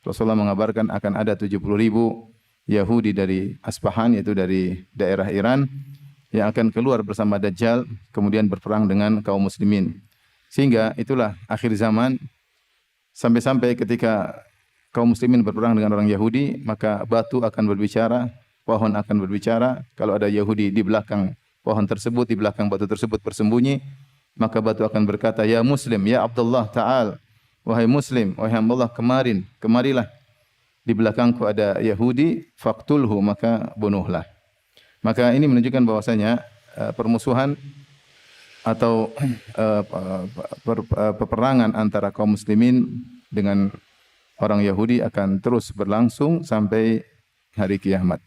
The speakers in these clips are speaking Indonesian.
Rasulullah mengabarkan akan ada 70.000 Yahudi dari Asbahan, yaitu dari daerah Iran, yang akan keluar bersama Dajjal, kemudian berperang dengan kaum muslimin. Sehingga itulah akhir zaman, sampai-sampai ketika kaum muslimin berperang dengan orang Yahudi, maka batu akan berbicara, pohon akan berbicara. Kalau ada Yahudi di belakang pohon tersebut, di belakang batu tersebut bersembunyi, maka batu akan berkata, "Ya Muslim, ya Abdullah, ta'al." Wahai Muslim, wahai hamba Allah, kemarilah. Di belakangku ada Yahudi, faqtulhu, maka bunuhlah. Maka ini menunjukkan bahwasanya permusuhan atau peperangan antara kaum muslimin dengan orang Yahudi akan terus berlangsung sampai hari kiamat.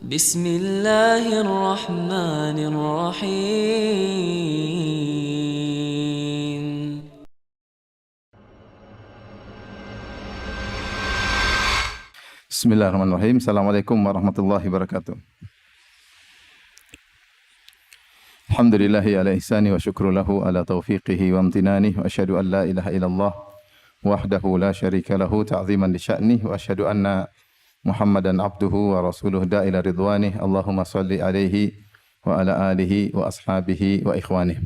Bismillahirrahmanirrahim. Bismillahirrahmanirrahim. Assalamualaikum warahmatullahi wabarakatuh. Alhamdulillahi ala ihsani wa syukru lahu ala taufiqihi wa amtinani wa asyhadu an la ilaha illallah wahdahu la syarika lahu ta'ziman li sya'nih wa asyhadu anna Muhammadan abduhu wa rasuluhu da'ila ridwanih. Allahumma salli alaihi wa ala alihi wa ashabihi wa ikhwanih.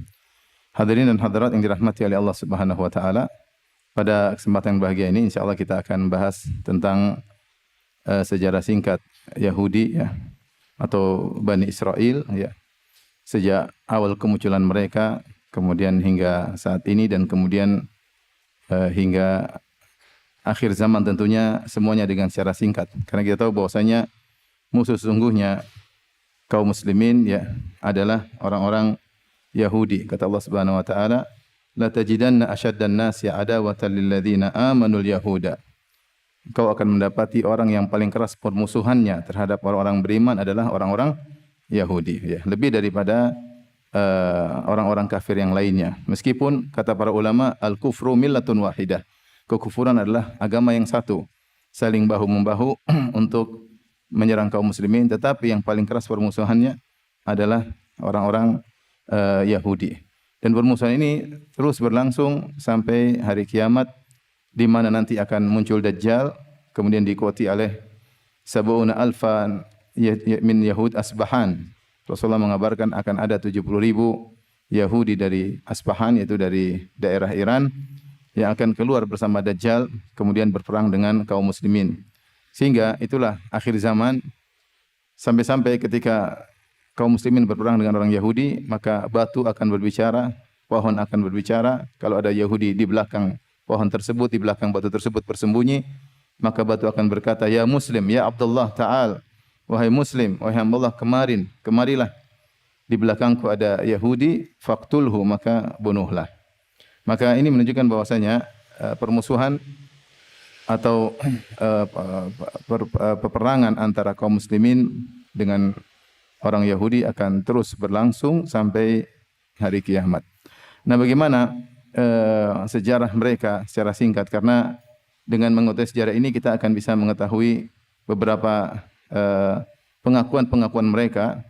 Hadirin dan hadirat yang dirahmati oleh Allah Subhanahu wa taala, pada kesempatan yang bahagia ini insyaallah kita akan bahas tentang sejarah singkat Yahudi, ya, atau Bani Israel, ya, sejak awal kemunculan mereka, kemudian hingga saat ini, dan kemudian hingga akhir zaman tentunya, semuanya dengan secara singkat. Karena kita tahu bahwasanya musuh sesungguhnya kaum muslimin, ya, adalah orang-orang Yahudi. Kata Allah Subhanahu wa taala, "La tajidanna asyaddan nasi adawatan lil ladzina amanul yahuda." Kau akan mendapati orang yang paling keras permusuhannya terhadap orang-orang beriman adalah orang-orang Yahudi, ya, lebih daripada orang-orang kafir yang lainnya. Meskipun kata para ulama, al-kufru millatun wahidah, kekufuran adalah agama yang satu, saling bahu-membahu untuk menyerang kaum muslimin, tetapi yang paling keras permusuhannya adalah orang-orang Yahudi. Dan permusuhan ini terus berlangsung sampai hari kiamat, di mana nanti akan muncul Dajjal, kemudian diikuti oleh sab'una alfan min Yahud Asbahan. Rasulullah mengabarkan akan ada 70.000 Yahudi dari Asbahan, yaitu dari daerah Iran, yang akan keluar bersama Dajjal, kemudian berperang dengan kaum muslimin. Sehingga itulah akhir zaman, sampai-sampai ketika kaum muslimin berperang dengan orang Yahudi, maka batu akan berbicara, pohon akan berbicara. Kalau ada Yahudi di belakang pohon tersebut, di belakang batu tersebut bersembunyi, maka batu akan berkata, "Ya Muslim, ya Abdullah, ta'al." Wahai Muslim, wahai hamba Allah, kemarilah. Di belakangku ada Yahudi, faqtulhu, maka bunuhlah. Maka ini menunjukkan bahwasanya permusuhan atau peperangan antara kaum muslimin dengan orang Yahudi akan terus berlangsung sampai hari kiamat. Nah, bagaimana sejarah mereka secara singkat? Karena dengan mengetahui sejarah ini kita akan bisa mengetahui beberapa pengakuan-pengakuan mereka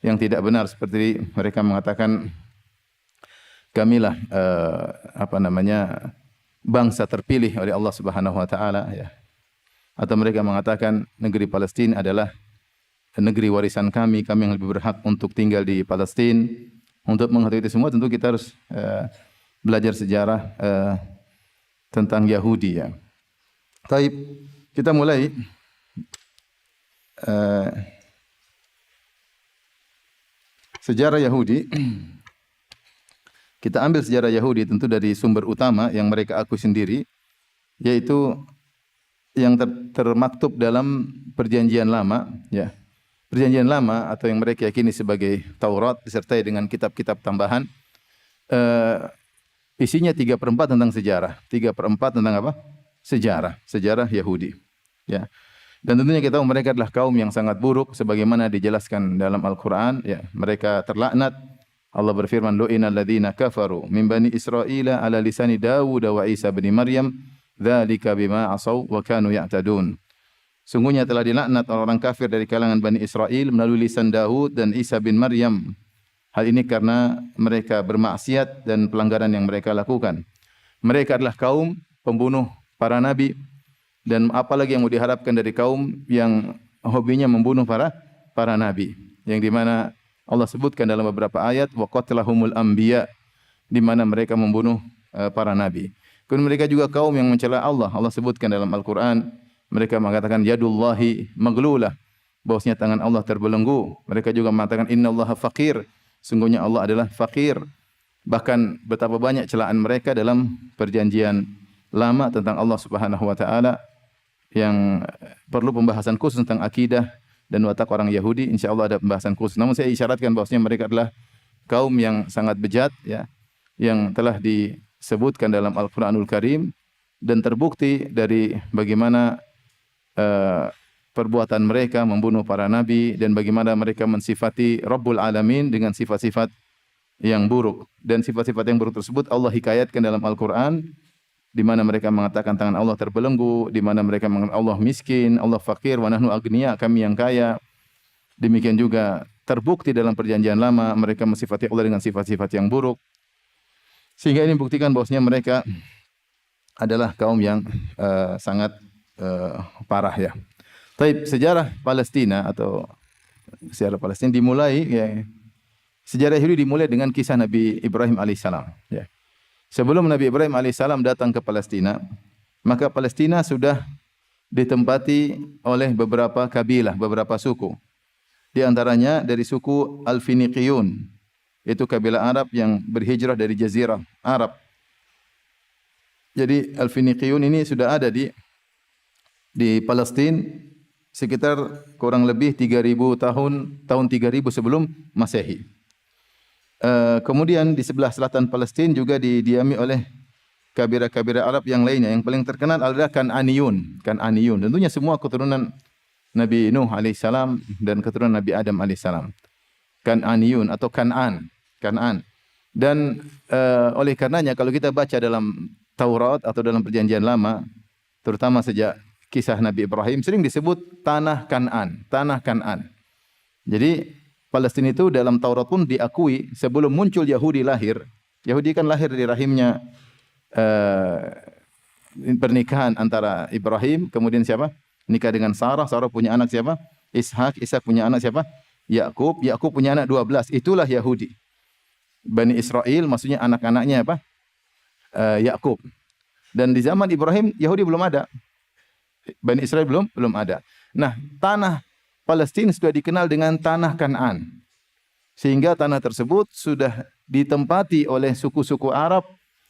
yang tidak benar, seperti mereka mengatakan kamilah bangsa terpilih oleh Allah Subhanahu wa taala, ya. Atau mereka mengatakan negeri Palestina adalah negeri warisan kami yang lebih berhak untuk tinggal di Palestina. Untuk mengetahui itu semua tentu kita harus belajar sejarah tentang Yahudi, ya. Baik, kita mulai. Sejarah Yahudi. Kita ambil sejarah Yahudi tentu dari sumber utama yang mereka akui sendiri, yaitu yang termaktub dalam Perjanjian Lama, ya. Perjanjian Lama atau yang mereka yakini sebagai Taurat disertai dengan kitab-kitab tambahan, isinya 3/4 tentang sejarah, 3/4 tentang apa? Sejarah Yahudi, ya. Dan tentunya kita tahu mereka adalah kaum yang sangat buruk sebagaimana dijelaskan dalam Al-Qur'an, ya. Mereka terlaknat. Allah berfirman, "Lu'inal ladzina kafaru min bani Israila ala lisani Dawud wa Isa bin Maryam, dzalika bima asaw wa kanu ya'tadun." Sungguhnya telah dilaknat orang kafir dari kalangan Bani Israel melalui lisan Daud dan Isa bin Maryam. Hal ini karena mereka bermaksiat dan pelanggaran yang mereka lakukan. Mereka adalah kaum pembunuh para nabi. Dan apalagi yang mau diharapkan dari kaum yang hobinya membunuh para nabi. Yang dimana Allah sebutkan dalam beberapa ayat, wa qatlahumul anbiya, di mana mereka membunuh para nabi. Kemudian mereka juga kaum yang mencela Allah. Allah sebutkan dalam Al-Quran, mereka mengatakan yadullahi maglulah, bahwasanya tangan Allah terbelenggu. Mereka juga mengatakan innallaha faqir, sungguhnya Allah adalah fakir. Bahkan betapa banyak celaan mereka dalam perjanjian lama tentang Allah Subhanahu wa taala, yang perlu pembahasan khusus tentang akidah dan watak orang Yahudi. Insyaallah ada pembahasan khusus. Namun saya isyaratkan bahwasanya mereka adalah kaum yang sangat bejat, ya, yang telah disebutkan dalam Al-Qur'anul Karim dan terbukti dari bagaimana perbuatan mereka membunuh para nabi dan bagaimana mereka mensifati Rabbul Alamin dengan sifat-sifat yang buruk. Dan sifat-sifat yang buruk tersebut Allah hikayatkan dalam Al-Qur'an, di mana mereka mengatakan tangan Allah terbelenggu, di mana mereka mengatakan Allah miskin, Allah fakir, wa nahnu agniya, kami yang kaya. Demikian juga terbukti dalam perjanjian lama mereka mensifati Allah dengan sifat-sifat yang buruk. Sehingga ini membuktikan bahwasanya mereka adalah kaum yang sangat parah, ya. Taib, sejarah Palestina atau sejarah Palestina dimulai, ya, sejarah Yahudi dimulai dengan kisah Nabi Ibrahim alaihissalam, ya. Sebelum Nabi Ibrahim alaihissalam datang ke Palestina, maka Palestina sudah ditempati oleh beberapa kabilah, beberapa suku. Di antaranya dari suku Al-Finiqiyun, itu kabilah Arab yang berhijrah dari Jazirah Arab. Jadi Al-Finiqiyun ini sudah ada di Palestina sekitar kurang lebih 3000 tahun 3000 sebelum Masehi. Kemudian di sebelah selatan Palestina juga didiami oleh kabila-kabila Arab yang lainnya. Yang paling terkenal adalah Kan'aniyun. Tentunya semua keturunan Nabi Nuh alaihissalam dan keturunan Nabi Adam alaihissalam. Kan'aniyun atau Kan'an. Dan oleh karenanya kalau kita baca dalam Taurat atau dalam Perjanjian Lama, terutama sejak kisah Nabi Ibrahim, sering disebut tanah Kan'an. Jadi Palestina itu dalam Taurat pun diakui sebelum muncul Yahudi lahir. Yahudi kan lahir dari rahimnya pernikahan antara Ibrahim, kemudian siapa? Nikah dengan Sarah. Sarah punya anak siapa? Ishak. Ishak punya anak siapa? Yakub. Yakub punya anak 12. Itulah Yahudi. Bani Israel maksudnya anak-anaknya apa? Yakub. Dan di zaman Ibrahim Yahudi belum ada. Bani Israel belum ada. Nah, tanah Palestina sudah dikenal dengan tanah Kan'an. Sehingga tanah tersebut sudah ditempati oleh suku-suku Arab,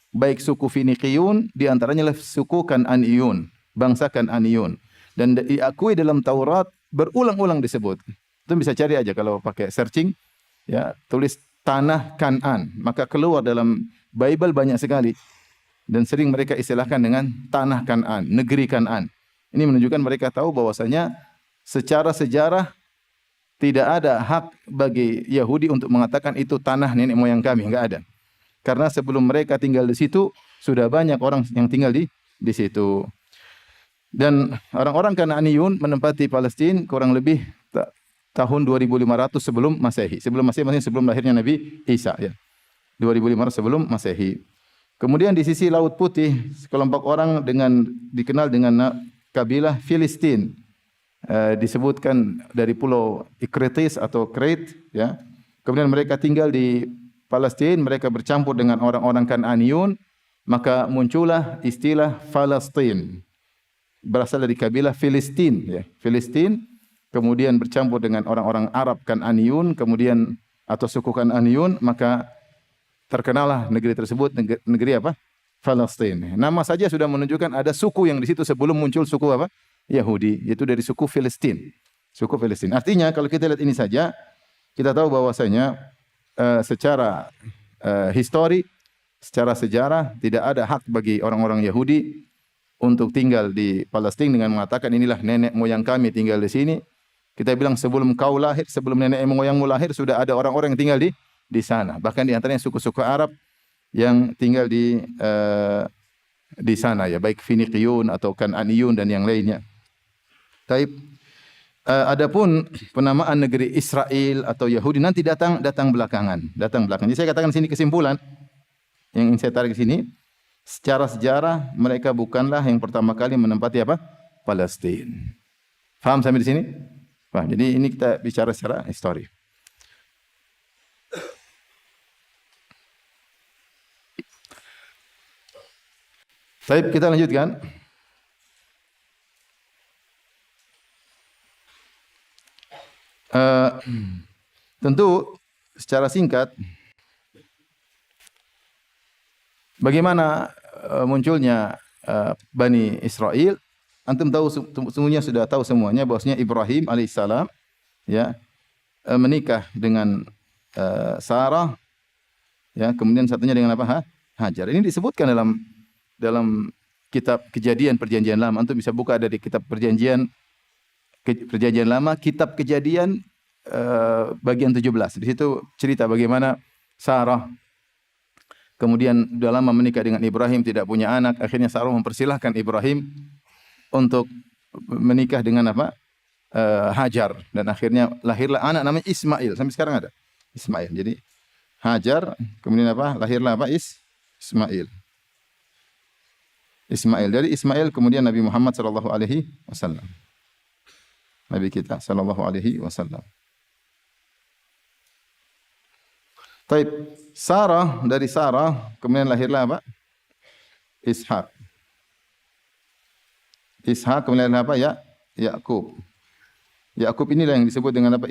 baik suku Finiqiyun, di antaranya suku Kan'aniyun, bangsa Kan'aniyun. Dan diakui dalam Taurat berulang-ulang disebut. Itu bisa cari aja kalau pakai searching, ya, tulis tanah Kan'an, maka keluar dalam Bible banyak sekali. Dan sering mereka istilahkan dengan tanah Kan'an, negeri Kan'an. Ini menunjukkan mereka tahu bahwasanya secara sejarah tidak ada hak bagi Yahudi untuk mengatakan itu tanah nenek moyang kami, enggak ada. Karena sebelum mereka tinggal di situ sudah banyak orang yang tinggal di situ. Dan orang-orang Kan'aniyun menempati Palestina kurang lebih tahun 2500 sebelum Masehi. Sebelum Masehi maksudnya sebelum lahirnya Nabi Isa, ya. 2500 sebelum Masehi. Kemudian di sisi Laut Putih sekelompok orang dikenal dengan kabilah Filistin. Disebutkan dari pulau Ikritis atau Crete, ya. Kemudian mereka tinggal di Palestina, mereka bercampur dengan orang-orang Kan'aniyun, maka muncullah istilah Palestina. Berasal dari kabilah Filistin, ya. Filistin kemudian bercampur dengan orang-orang Arab Kan'aniyun, kemudian atau suku Kan'aniyun, maka terkenallah negeri tersebut negeri apa? Palestina. Nama saja sudah menunjukkan ada suku yang di situ sebelum muncul suku apa? Yahudi, yaitu dari suku Filistin. Suku Filistin. Artinya kalau kita lihat ini saja, kita tahu bahwasanya secara histori, secara sejarah tidak ada hak bagi orang-orang Yahudi untuk tinggal di Palestina dengan mengatakan inilah nenek moyang kami tinggal di sini. Kita bilang sebelum kau lahir, sebelum nenek moyangmu lahir sudah ada orang-orang yang tinggal di sana. Bahkan di antaranya suku-suku Arab yang tinggal di sana, ya, baik Finiqiyun atau Kan'aniyun dan yang lainnya. Taib. Adapun penamaan negeri Israel atau Yahudi nanti datang belakangan. Jadi saya katakan sini kesimpulan yang ingin saya tarik di sini. secara sejarah mereka bukanlah yang pertama kali menempati apa? Palestina. Faham sampai di sini? Paham. Jadi ini kita bicara secara histori. Baik, kita lanjutkan. Tentu secara singkat bagaimana munculnya Bani Israel? Antum tahu semuanya, sudah tahu semuanya bahwasanya Ibrahim alaihissalam ya menikah dengan Sarah ya, kemudian satunya dengan apa? Hajar. Ini disebutkan dalam kitab Kejadian Perjanjian Lama. Antum bisa buka dari kitab Perjanjian Lama, kitab Kejadian bagian 17. Di situ cerita bagaimana Sarah kemudian sudah lama menikah dengan Ibrahim, tidak punya anak. Akhirnya Sarah mempersilahkan Ibrahim untuk menikah dengan apa? Hajar, dan akhirnya lahirlah anak namanya Ismail. Sampai sekarang ada Ismail. Jadi Hajar, kemudian apa? Lahirlah apa? Ismail. Dari Ismail kemudian Nabi Muhammad sallallahu alaihi wasallam. Nabi kita sallallahu alaihi wasallam. Taib. Sarah, dari Sarah kemudian lahirlah apa? Ishak. Kemudian apa? Yakub. Yakub inilah yang disebut dengan apa?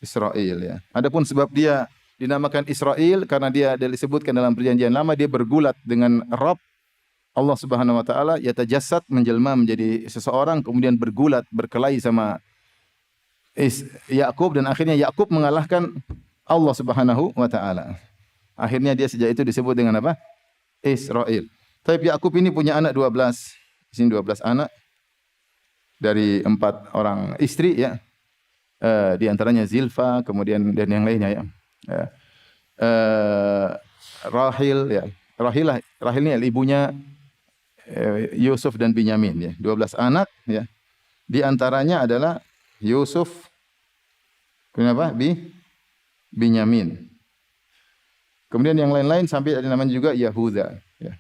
Israel ya. Adapun sebab dia dinamakan Israel karena dia disebutkan dalam Perjanjian Lama dia bergulat dengan Rabb Allah Subhanahu wa taala, yatajassad, menjelma menjadi seseorang, kemudian bergulat, berkelahi sama Yakub, dan akhirnya Yakub mengalahkan Allah Subhanahu wa taala. Akhirnya dia sejak itu disebut dengan apa? Israel. Tapi Yakub ini punya anak 12. Di sini 12 anak dari 4 orang istri ya. Di antaranya Zilfa, kemudian dan yang lainnya ya. Rahil ya. Rahil ini ibunya Yusuf dan Binyamin ya. 12 anak ya. Di antaranya adalah Yusuf, kenapa? Binyamin. Kemudian yang lain-lain sampai ada namanya juga Yahuda ya.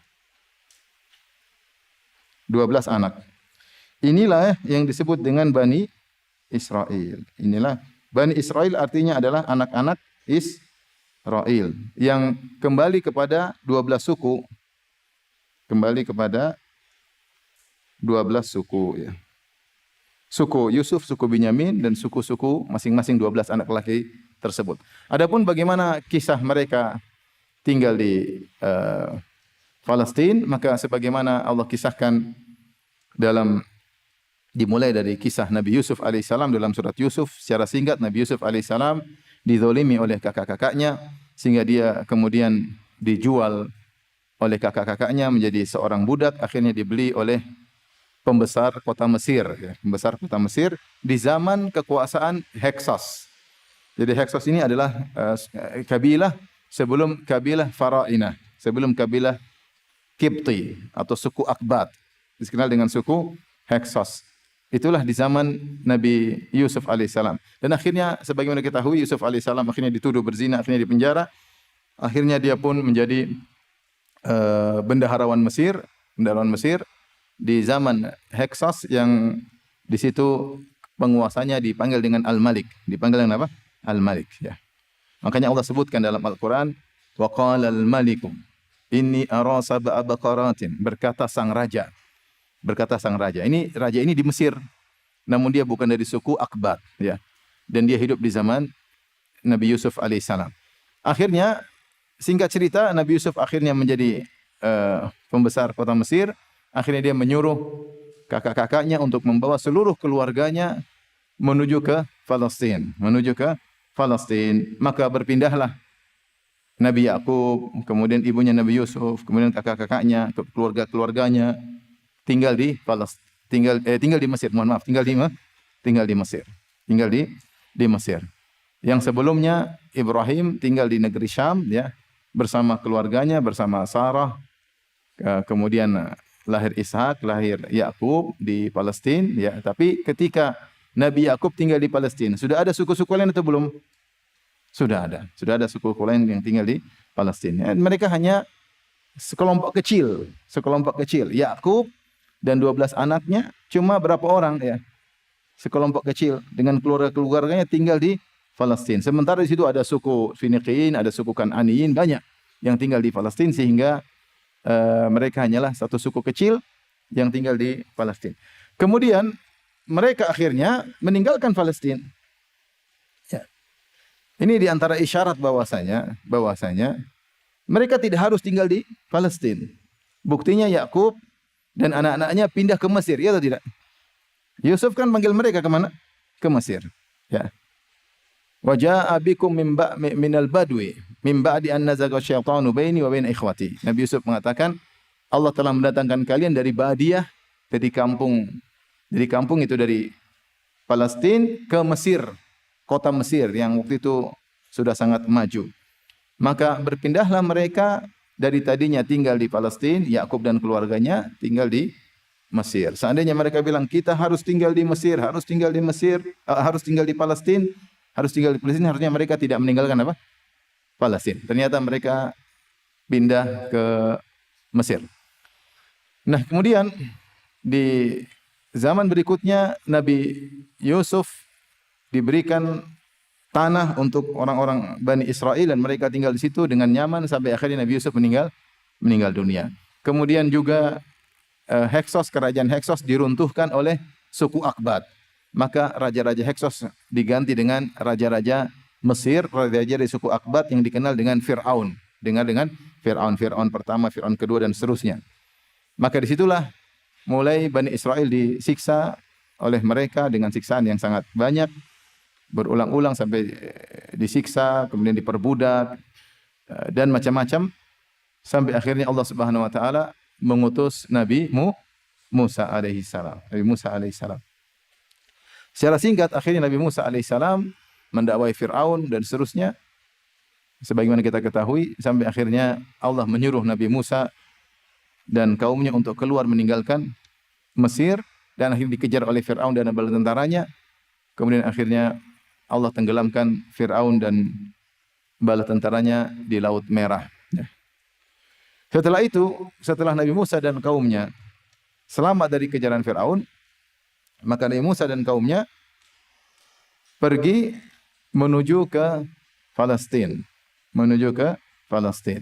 12 anak. Inilah yang disebut dengan Bani Israel. Inilah Bani Israel, artinya adalah anak-anak Israel yang kembali kepada 12 suku. Kembali kepada 12 suku ya. Suku Yusuf, suku Binyamin, dan suku-suku masing-masing 12 anak laki tersebut. Adapun bagaimana kisah mereka tinggal di Palestina, maka sebagaimana Allah kisahkan dimulai dari kisah Nabi Yusuf alaihissalam dalam surat Yusuf. Secara singkat, Nabi Yusuf alaihissalam dizalimi oleh kakak-kakaknya sehingga dia kemudian dijual oleh kakak-kakaknya menjadi seorang budak. Akhirnya dibeli oleh pembesar kota Mesir ya. Pembesar kota Mesir di zaman kekuasaan Heksos. Jadi Heksos ini adalah kabilah sebelum kabilah Farainah, sebelum kabilah Kipti atau suku Akbat, dikenal dengan suku Heksos. Itulah di zaman Nabi Yusuf alaihissalam. Dan akhirnya sebagaimana kita ketahui, Yusuf alaihissalam akhirnya dituduh berzina, akhirnya dipenjara. Akhirnya dia pun menjadi bendaharawan Mesir di zaman Heksos, yang di situ penguasanya dipanggil dengan Al-Malik. Dipanggil dengan apa? Al-Malik ya. Makanya Allah sebutkan dalam Al-Qur'an, wa qala al-maliku inni ara sab'a baqaratin, berkata sang raja. Ini raja ini di Mesir, namun dia bukan dari suku Akbat ya. Dan dia hidup di zaman Nabi Yusuf alaihissalam. Akhirnya singkat cerita, Nabi Yusuf akhirnya menjadi pembesar kota Mesir. Akhirnya dia menyuruh kakak-kakaknya untuk membawa seluruh keluarganya menuju ke Palestina, Maka berpindahlah Nabi Yakub, kemudian ibunya Nabi Yusuf, kemudian kakak-kakaknya, keluarga-keluarganya tinggal di Palestina, tinggal di Mesir. Mohon maaf, tinggal di Mesir. Yang sebelumnya Ibrahim tinggal di negeri Syam ya, bersama keluarganya, bersama Sarah. Kemudian lahir Ishak, lahir Yakub di Palestina ya. Tapi ketika Nabi Yakub tinggal di Palestina, sudah ada suku-suku lain atau belum? Sudah ada suku lain yang tinggal di Palestina. Mereka hanya sekelompok kecil. Yakub dan 12 anaknya cuma berapa orang ya? Sekelompok kecil dengan keluarga-keluarganya tinggal di Palestina. Sementara di situ ada suku Finiqiyin, ada suku Kan'aniyin, banyak yang tinggal di Palestina sehingga mereka hanyalah satu suku kecil yang tinggal di Palestina. Kemudian mereka akhirnya meninggalkan Palestina. Ya. Ini di antara isyarat bahwasanya mereka tidak harus tinggal di Palestina. Buktinya Yakub dan anak-anaknya pindah ke Mesir, ya atau tidak? Yusuf kan panggil mereka ke mana? Ke Mesir. Ya. Wa jaa bikum minal badwi min ba'di an nazaga syaitanu baini wa baina ikhwati. Nabi Yusuf mengatakan, Allah telah mendatangkan kalian dari Badiyah, dari kampung. Dari kampung itu dari Palestina ke Mesir, kota Mesir yang waktu itu sudah sangat maju. Maka berpindahlah mereka dari tadinya tinggal di Palestina, Yakub dan keluarganya tinggal di Mesir. Seandainya mereka bilang kita harus tinggal di Mesir, harus tinggal di Palestina, harusnya mereka tidak meninggalkan apa? Palestina. Ternyata mereka pindah ke Mesir. Nah, kemudian di zaman berikutnya Nabi Yusuf diberikan tanah untuk orang-orang Bani Israel dan mereka tinggal di situ dengan nyaman sampai akhirnya Nabi Yusuf meninggal dunia. Kemudian juga Heksos, kerajaan Heksos diruntuhkan oleh suku Akbat. Maka raja-raja Heksos diganti dengan raja-raja Mesir, raja-raja dari suku Akbat yang dikenal dengan Fir'aun. Dengan Fir'aun pertama, Fir'aun kedua dan seterusnya. Maka disitulah mulai Bani Israel disiksa oleh mereka dengan siksaan yang sangat banyak. Berulang-ulang sampai disiksa, kemudian diperbudak, dan macam-macam. Sampai akhirnya Allah Subhanahu Wa Taala mengutus Nabi Musa alaihissalam. Secara singkat, akhirnya Nabi Musa alaihissalam mendakwai Fir'aun dan seterusnya. Sebagaimana kita ketahui, sampai akhirnya Allah menyuruh Nabi Musa dan kaumnya untuk keluar meninggalkan Mesir dan akhirnya dikejar oleh Fir'aun dan bala tentaranya. Kemudian akhirnya Allah tenggelamkan Fir'aun dan bala tentaranya di Laut Merah. Setelah itu, setelah Nabi Musa dan kaumnya selamat dari kejaran Fir'aun, maka Nabi Musa dan kaumnya pergi menuju ke Palestina.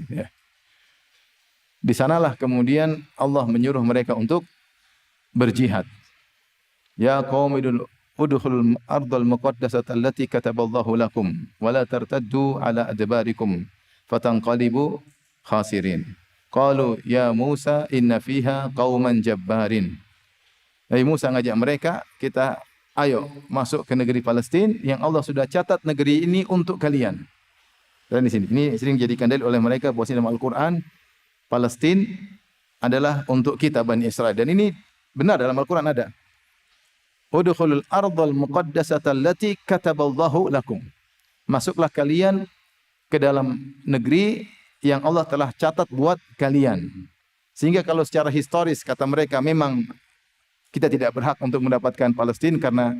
Ya. Di sanalah kemudian Allah menyuruh mereka untuk berjihad. Ya qaumidul udkhulul ardal muqaddasata allati kataballahu lakum wa la tartaddu ala adbarikum fatanqalibu khasirin. Qalu ya Musa inna fiha qauman jabbarin. Nabi Musa ngajak mereka, kita ayo masuk ke negeri Palestina yang Allah sudah catat negeri ini untuk kalian. Dan di sini ini sering dijadikan dalil oleh mereka bahwa dalam Al-Qur'an Palestina adalah untuk kita Bani Israel dan ini benar dalam Al-Qur'an ada. Udkhulul ardal muqaddasata allati kataballahu lakum. Masuklah kalian ke dalam negeri yang Allah telah catat buat kalian. Sehingga kalau secara historis kata mereka memang kita tidak berhak untuk mendapatkan Palestina karena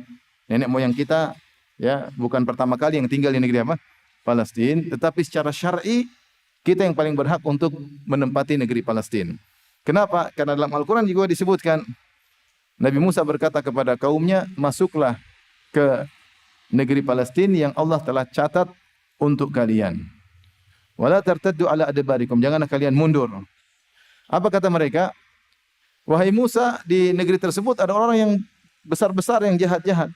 nenek moyang kita ya bukan pertama kali yang tinggal di negeri apa? Palestina, tetapi secara syar'i kita yang paling berhak untuk menempati negeri Palestina. Kenapa? Karena dalam Al-Qur'an juga disebutkan Nabi Musa berkata kepada kaumnya, "Masuklah ke negeri Palestina yang Allah telah catat untuk kalian." Wala tartaddu ala adbarikum, janganlah kalian mundur. Apa kata mereka? Wahai Musa, di negeri tersebut ada orang yang besar-besar yang jahat-jahat.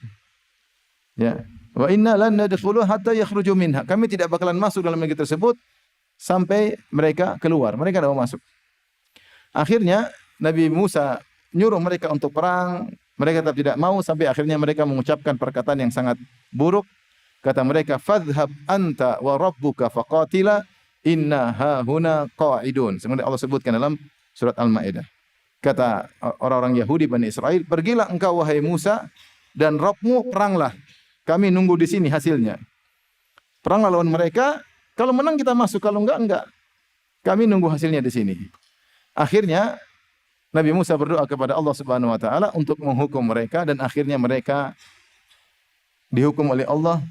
Ya. Wa inna lan nadkhulu hatta yakhruju minha. Kami tidak bakalan masuk dalam negeri tersebut sampai mereka keluar. Mereka tidak mau masuk. Akhirnya Nabi Musa nyuruh mereka untuk perang. Mereka tetap tidak mau sampai akhirnya mereka mengucapkan perkataan yang sangat buruk. Kata mereka, "Fadhhab anta wa rabbuka faqatila inna hahuna qa'idun." Sebenarnya Allah sebutkan dalam surat Al-Maidah. Kata orang-orang Yahudi Bani Israel, "Pergilah engkau wahai Musa dan Rabbmu peranglah. Kami nunggu di sini hasilnya." Peranglah lawan mereka, kalau menang kita masuk, kalau enggak. Kami nunggu hasilnya di sini. Akhirnya Nabi Musa berdoa kepada Allah Subhanahu wa taala untuk menghukum mereka dan akhirnya mereka dihukum oleh Allah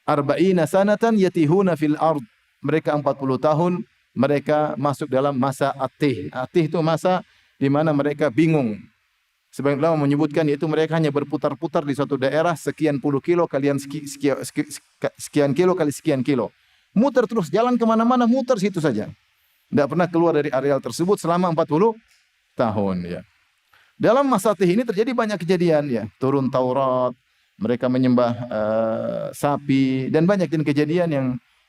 arba'ina sanatan yatihuna fil ard. Mereka 40 tahun mereka masuk dalam masa atih. Atih itu masa di mana mereka bingung. Sebagian ulama menyebutkan yaitu mereka hanya berputar-putar di suatu daerah sekian puluh kilo kalian sekian kilo kali sekian kilo. Muter terus, jalan kemana-mana, muter situ saja. Tidak pernah keluar dari areal tersebut selama 40 tahun. Ya. Dalam masa atih ini terjadi banyak kejadian. Ya. Turun Taurat, mereka menyembah sapi, dan banyak kejadian yang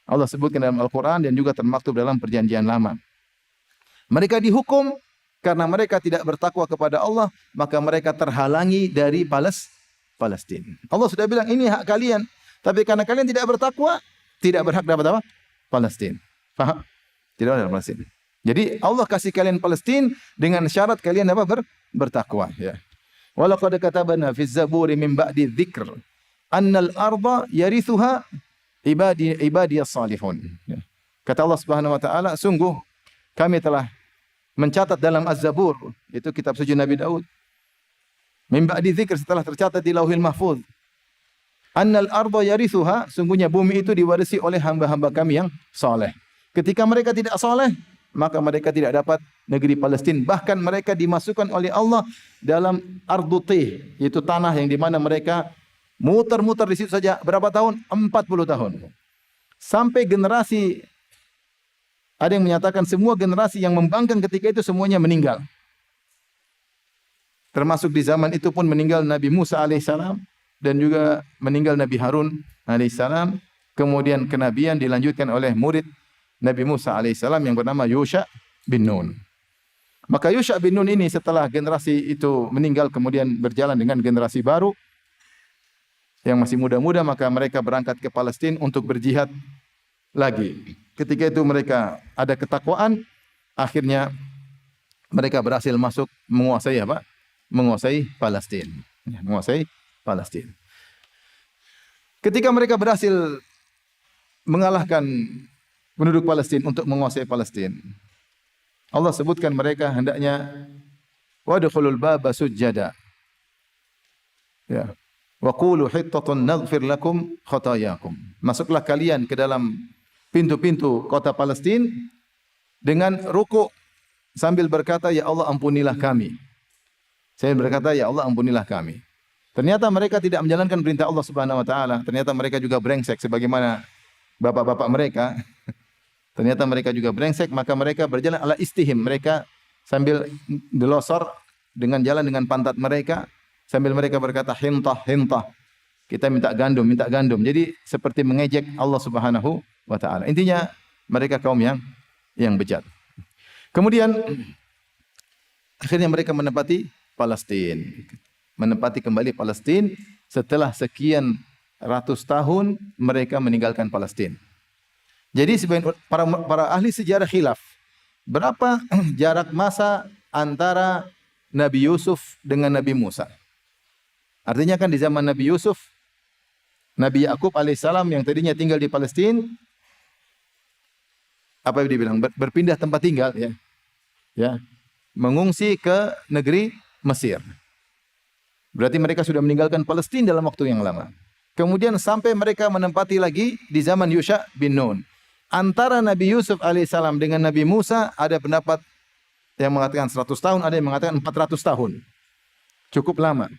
Allah sebutkan dalam Al-Quran dan juga termaktub dalam perjanjian lama. Mereka dihukum karena mereka tidak bertakwa kepada Allah, maka mereka terhalangi dari Palestina. Allah sudah bilang ini hak kalian, tapi karena kalian tidak bertakwa, tidak berhak dapat apa? Palestina. Faham? Tidak ada Palestina. Jadi Allah kasih kalian Palestina dengan syarat kalian apa? Bertakwa. Ya. Walaqad katabna fi zaburi min ba'di dzikr annal arda yarithuha ibadiyas salihun. Ya. Kata Allah Subhanahu wa taala, sungguh kami telah mencatat dalam Az-Zabur, itu kitab suci Nabi Daud. Min ba'di dzikr, setelah tercatat di Lauhil Mahfuz. Annal arda yarithuha, sungguhnya bumi itu diwarisi oleh hamba-hamba kami yang saleh. Ketika mereka tidak saleh, maka mereka tidak dapat negeri Palestina. Bahkan mereka dimasukkan oleh Allah dalam Ardutih, yaitu tanah yang di mana mereka muter-muter di situ saja berapa tahun? 40 tahun. Sampai generasi, ada yang menyatakan semua generasi yang membangkang ketika itu semuanya meninggal. Termasuk di zaman itu pun meninggal Nabi Musa alaihissalam dan juga meninggal Nabi Harun alaihissalam. Kemudian kenabian dilanjutkan oleh murid Nabi Musa alaihissalam yang bernama Yusha bin Nun. Maka Yusha bin Nun ini setelah generasi itu meninggal kemudian berjalan dengan generasi baru yang masih muda-muda, maka mereka berangkat ke Palestina untuk berjihad lagi. Ketika itu mereka ada ketakwaan, akhirnya mereka berhasil masuk menguasai apa? Menguasai Palestina. Menguasai Palestina. Ketika mereka berhasil mengalahkan penduduk Palestina untuk menguasai Palestina, Allah sebutkan mereka hendaknya wadkhulul baba sujjada. Ya. Wa qulu hittatun naghfir lakum khatayakum. Masuklah kalian ke dalam pintu-pintu kota Palestina dengan ruku sambil berkata, ya Allah ampunilah kami. Saya berkata, ya Allah ampunilah kami. Ternyata mereka tidak menjalankan perintah Allah Subhanahu wa taala. Ternyata mereka juga brengsek sebagaimana bapak-bapak mereka. Ternyata mereka juga brengsek, maka mereka berjalan ala istihim. Mereka sambil delosor dengan jalan dengan pantat mereka, sambil mereka berkata hintah, hintah. Kita minta gandum, minta gandum. Jadi seperti mengejek Allah Subhanahu wa taala. Intinya mereka kaum yang bejat. Kemudian akhirnya mereka menempati Palestina. Menempati kembali Palestina setelah sekian ratus tahun mereka meninggalkan Palestina. Jadi sebagian para ahli sejarah khilaf, berapa jarak masa antara Nabi Yusuf dengan Nabi Musa? Artinya kan di zaman Nabi Yusuf, Nabi Yakub alaihissalam yang tadinya tinggal di Palestina, apa yang dibilang? Berpindah tempat tinggal, ya, mengungsi ke negeri Mesir. Berarti mereka sudah meninggalkan Palestina dalam waktu yang lama. Kemudian sampai mereka menempati lagi di zaman Yusha bin Nun. Antara Nabi Yusuf alaihissalam dengan Nabi Musa ada pendapat yang mengatakan 100 tahun, ada yang mengatakan 400 tahun. Cukup lama.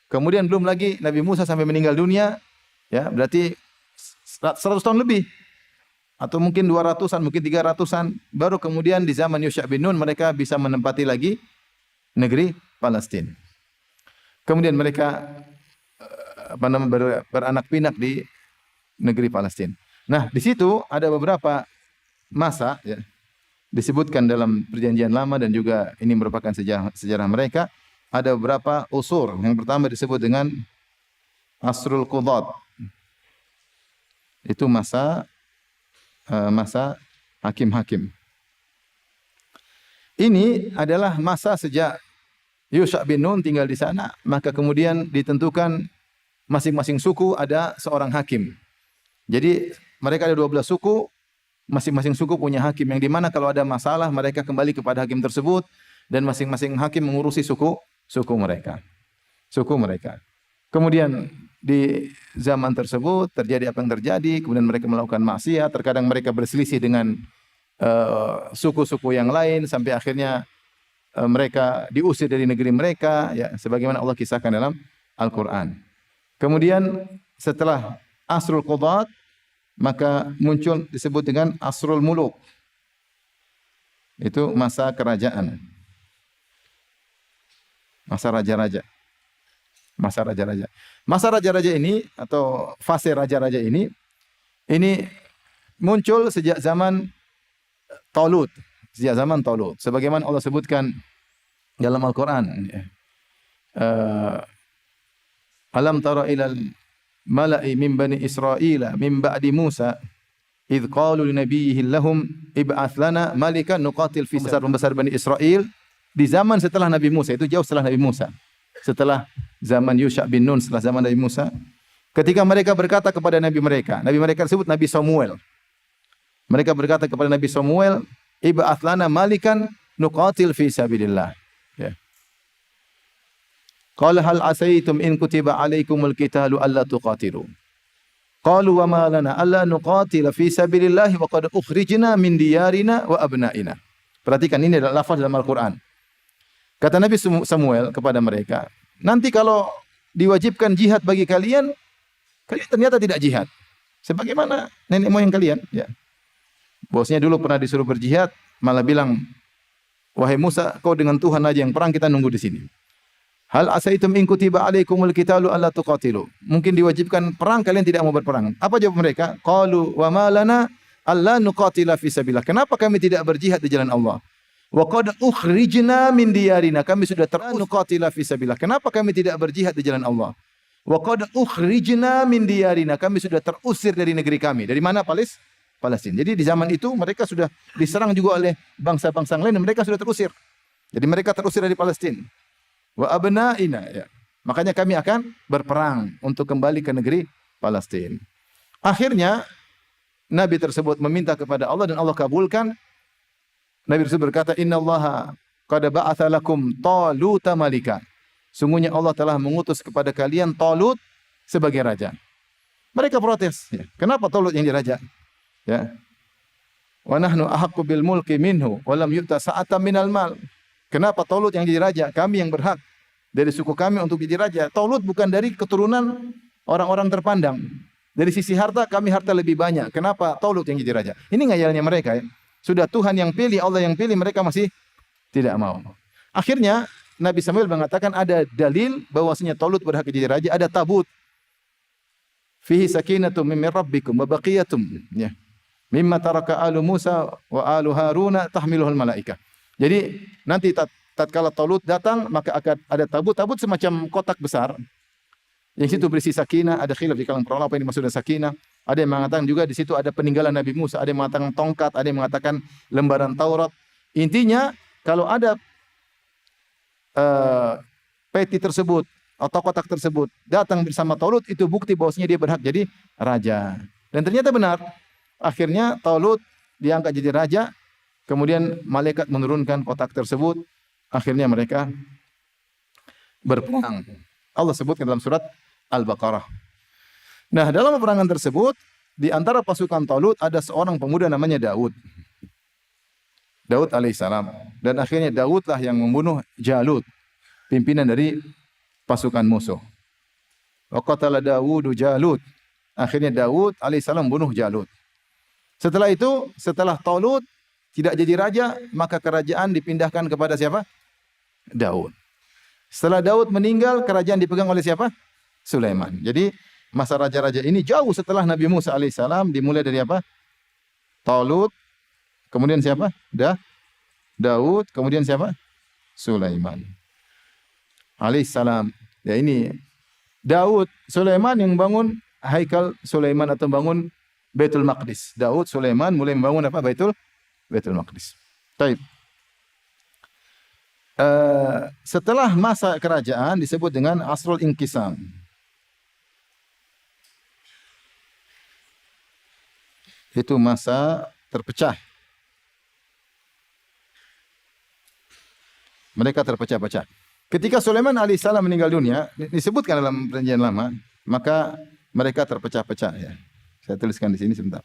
Kemudian belum lagi Nabi Musa sampai meninggal dunia, ya, berarti 100 tahun lebih. Atau mungkin 200-an, mungkin 300-an. Baru kemudian di zaman Yusha bin Nun mereka bisa menempati lagi negeri Palestina. Kemudian mereka beranak pinak di negeri Palestina. Nah, di situ ada beberapa masa, ya, disebutkan dalam perjanjian lama dan juga ini merupakan sejarah mereka. Ada beberapa usur. Yang pertama disebut dengan Asrul Qudat. Itu masa hakim-hakim. Ini adalah masa sejak Yusha bin Nun tinggal di sana, maka kemudian ditentukan masing-masing suku ada seorang hakim. Jadi mereka ada 12 suku, masing-masing suku punya hakim yang dimana kalau ada masalah mereka kembali kepada hakim tersebut dan masing-masing hakim mengurusi suku mereka. Kemudian di zaman tersebut terjadi apa yang terjadi, kemudian mereka melakukan maksiat, terkadang mereka berselisih dengan suku-suku yang lain sampai akhirnya mereka diusir dari negeri mereka, ya, sebagaimana Allah kisahkan dalam Al-Quran. Kemudian setelah Asrul Qudat, maka muncul disebut dengan Asrul Muluk. Itu masa kerajaan. Masa raja-raja. Masa raja-raja. Masa raja-raja ini atau fase raja-raja ini muncul sejak zaman Talut. Sejak zaman Talut. Sebagaimana Allah sebutkan dalam Al-Quran. Alam tara ilal mala'i min bani Israila min ba'di Musa idh qalu li nabiyihim lahum ib'ats lana malikan nuqatil fi pembesar Bani Israel di zaman setelah Nabi Musa, itu jauh setelah Nabi Musa. Setelah zaman Yusha bin Nun, setelah zaman Nabi Musa, ketika mereka berkata kepada nabi mereka tersebut Nabi Samuel. Mereka berkata kepada Nabi Samuel, ib'ats lana malikan nuqatil fi sabilillah. Ya. Qala hal asaitum in kutiba alaikumul qitalu alla tuqatilu. Qalu wa ma lana alla nuqatila fi sabilillah wa qad ukhrijna min diyarina wa abnaina. Perhatikan, ini adalah lafaz dalam Al-Quran. Kata Nabi Samuel kepada mereka, nanti kalau diwajibkan jihad bagi kalian, kalian ternyata tidak jihad. Sebagaimana nenek moyang kalian. Ya. Bosnya dulu pernah disuruh berjihad, malah bilang, wahai Musa, kau dengan Tuhan aja yang perang, kita nunggu di sini. Hal asaitum in kutiba alaikumul qitalu alla tuqatilu. Mungkin diwajibkan perang, kalian tidak mau berperang. Apa jawab mereka? Qalu wa ma lana alla nuqatila fi sabilillah. Kenapa kami tidak berjihad di jalan Allah? Wa qad ukhrijna min diyarina. Kami sudah nuqatila fi sabilillah. Kenapa kami tidak berjihad di jalan Allah? Wa qad ukhrijna min diyarina. Kami sudah terusir dari negeri kami. Dari mana? Palestina. Jadi di zaman itu mereka sudah diserang juga oleh bangsa-bangsa lain dan mereka sudah terusir. Jadi mereka terusir dari Palestina. Wa abnaina, ya. Makanya kami akan berperang untuk kembali ke negeri Palestina. Akhirnya Nabi tersebut meminta kepada Allah dan Allah kabulkan. Nabi tersebut berkata, innallaha qad ba'atsa lakum Taluta malika. Sungguhnya Allah telah mengutus kepada kalian Talut sebagai raja. Mereka protes, ya. Kenapa Talut yang diraja? Ya. Wa nahnu ahaqqu bil mulki minhu wa lam yu'ta sa'atan minal mal. Kenapa Talut yang jadi raja? Kami yang berhak dari suku kami untuk jadi raja. Talut bukan dari keturunan orang-orang terpandang. Dari sisi harta, kami harta lebih banyak. Kenapa Talut yang jadi raja? Ini ngayalnya mereka, ya. Sudah Tuhan yang pilih, Allah yang pilih, mereka masih tidak mau. Akhirnya Nabi Samuel mengatakan ada dalil bahwasanya Talut berhak jadi raja. Ada tabut. Fihi sakinatum min rabbikum wa baqiyatum. Ya. Mimma taraka alu Musa wa alu Haruna tahmiluhul malaikah. Jadi nanti tatkala Talut datang, maka akan ada tabut semacam kotak besar. Yang situ berisi sakinah, ada khilaf di kalangan para ulama apa ini maksudnya sakinah. Ada yang mengatakan juga di situ ada peninggalan Nabi Musa, ada yang mengatakan tongkat, ada yang mengatakan lembaran Taurat. Intinya kalau ada peti tersebut atau kotak tersebut datang bersama Talut, itu bukti bahwasanya dia berhak jadi raja. Dan ternyata benar. Akhirnya Talut diangkat jadi raja. Kemudian malaikat menurunkan kotak tersebut. Akhirnya mereka berperang. Allah sebutkan dalam surat Al-Baqarah. Nah, dalam peperangan tersebut, di antara pasukan Talut ada seorang pemuda namanya Daud. Daud alaihissalam. Dan akhirnya Daudlah yang membunuh Jalut, pimpinan dari pasukan musuh. Wa qatala Dawudu Jalut. Akhirnya Daud alaihissalam membunuh Jalut. Setelah itu, setelah Talut tidak jadi raja, maka kerajaan dipindahkan kepada siapa? Daud. Setelah Daud meninggal, kerajaan dipegang oleh siapa? Sulaiman. Jadi masa raja-raja ini jauh setelah Nabi Musa alaihissalam, dimulai dari apa? Talut, kemudian siapa? Daud, kemudian siapa? Sulaiman alaihissalam. Ya, ini Daud, Sulaiman yang bangun Haikal Sulaiman atau bangun Baitul Maqdis. Daud, Sulaiman mulai membangun apa? Baitul Maqdis. Baik. Setelah masa kerajaan disebut dengan Asrul Inqisam. Itu masa terpecah. Mereka terpecah-pecah. Ketika Sulaiman alaihissalam meninggal dunia, disebutkan dalam perjanjian lama, maka mereka terpecah-pecah, ya. Saya tuliskan di sini sebentar.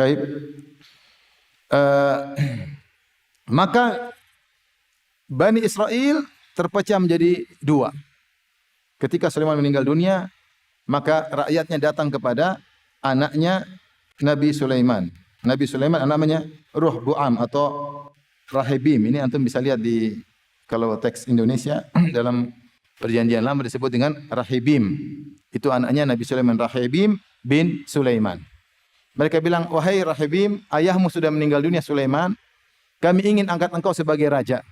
Baik. Maka Bani Israel terpecah menjadi dua. Ketika Sulaiman meninggal dunia, maka rakyatnya datang kepada anaknya Nabi Sulaiman. Nabi Sulaiman namanya Ruhbu'am atau Rahibim. Ini antum bisa lihat di kalau teks Indonesia dalam Perjanjian Lama disebut dengan Rahibim. Itu anaknya Nabi Sulaiman, Rahibim bin Sulaiman. Mereka bilang, "Wahai Rahibim, ayahmu sudah meninggal dunia Sulaiman. Kami ingin angkat engkau sebagai raja.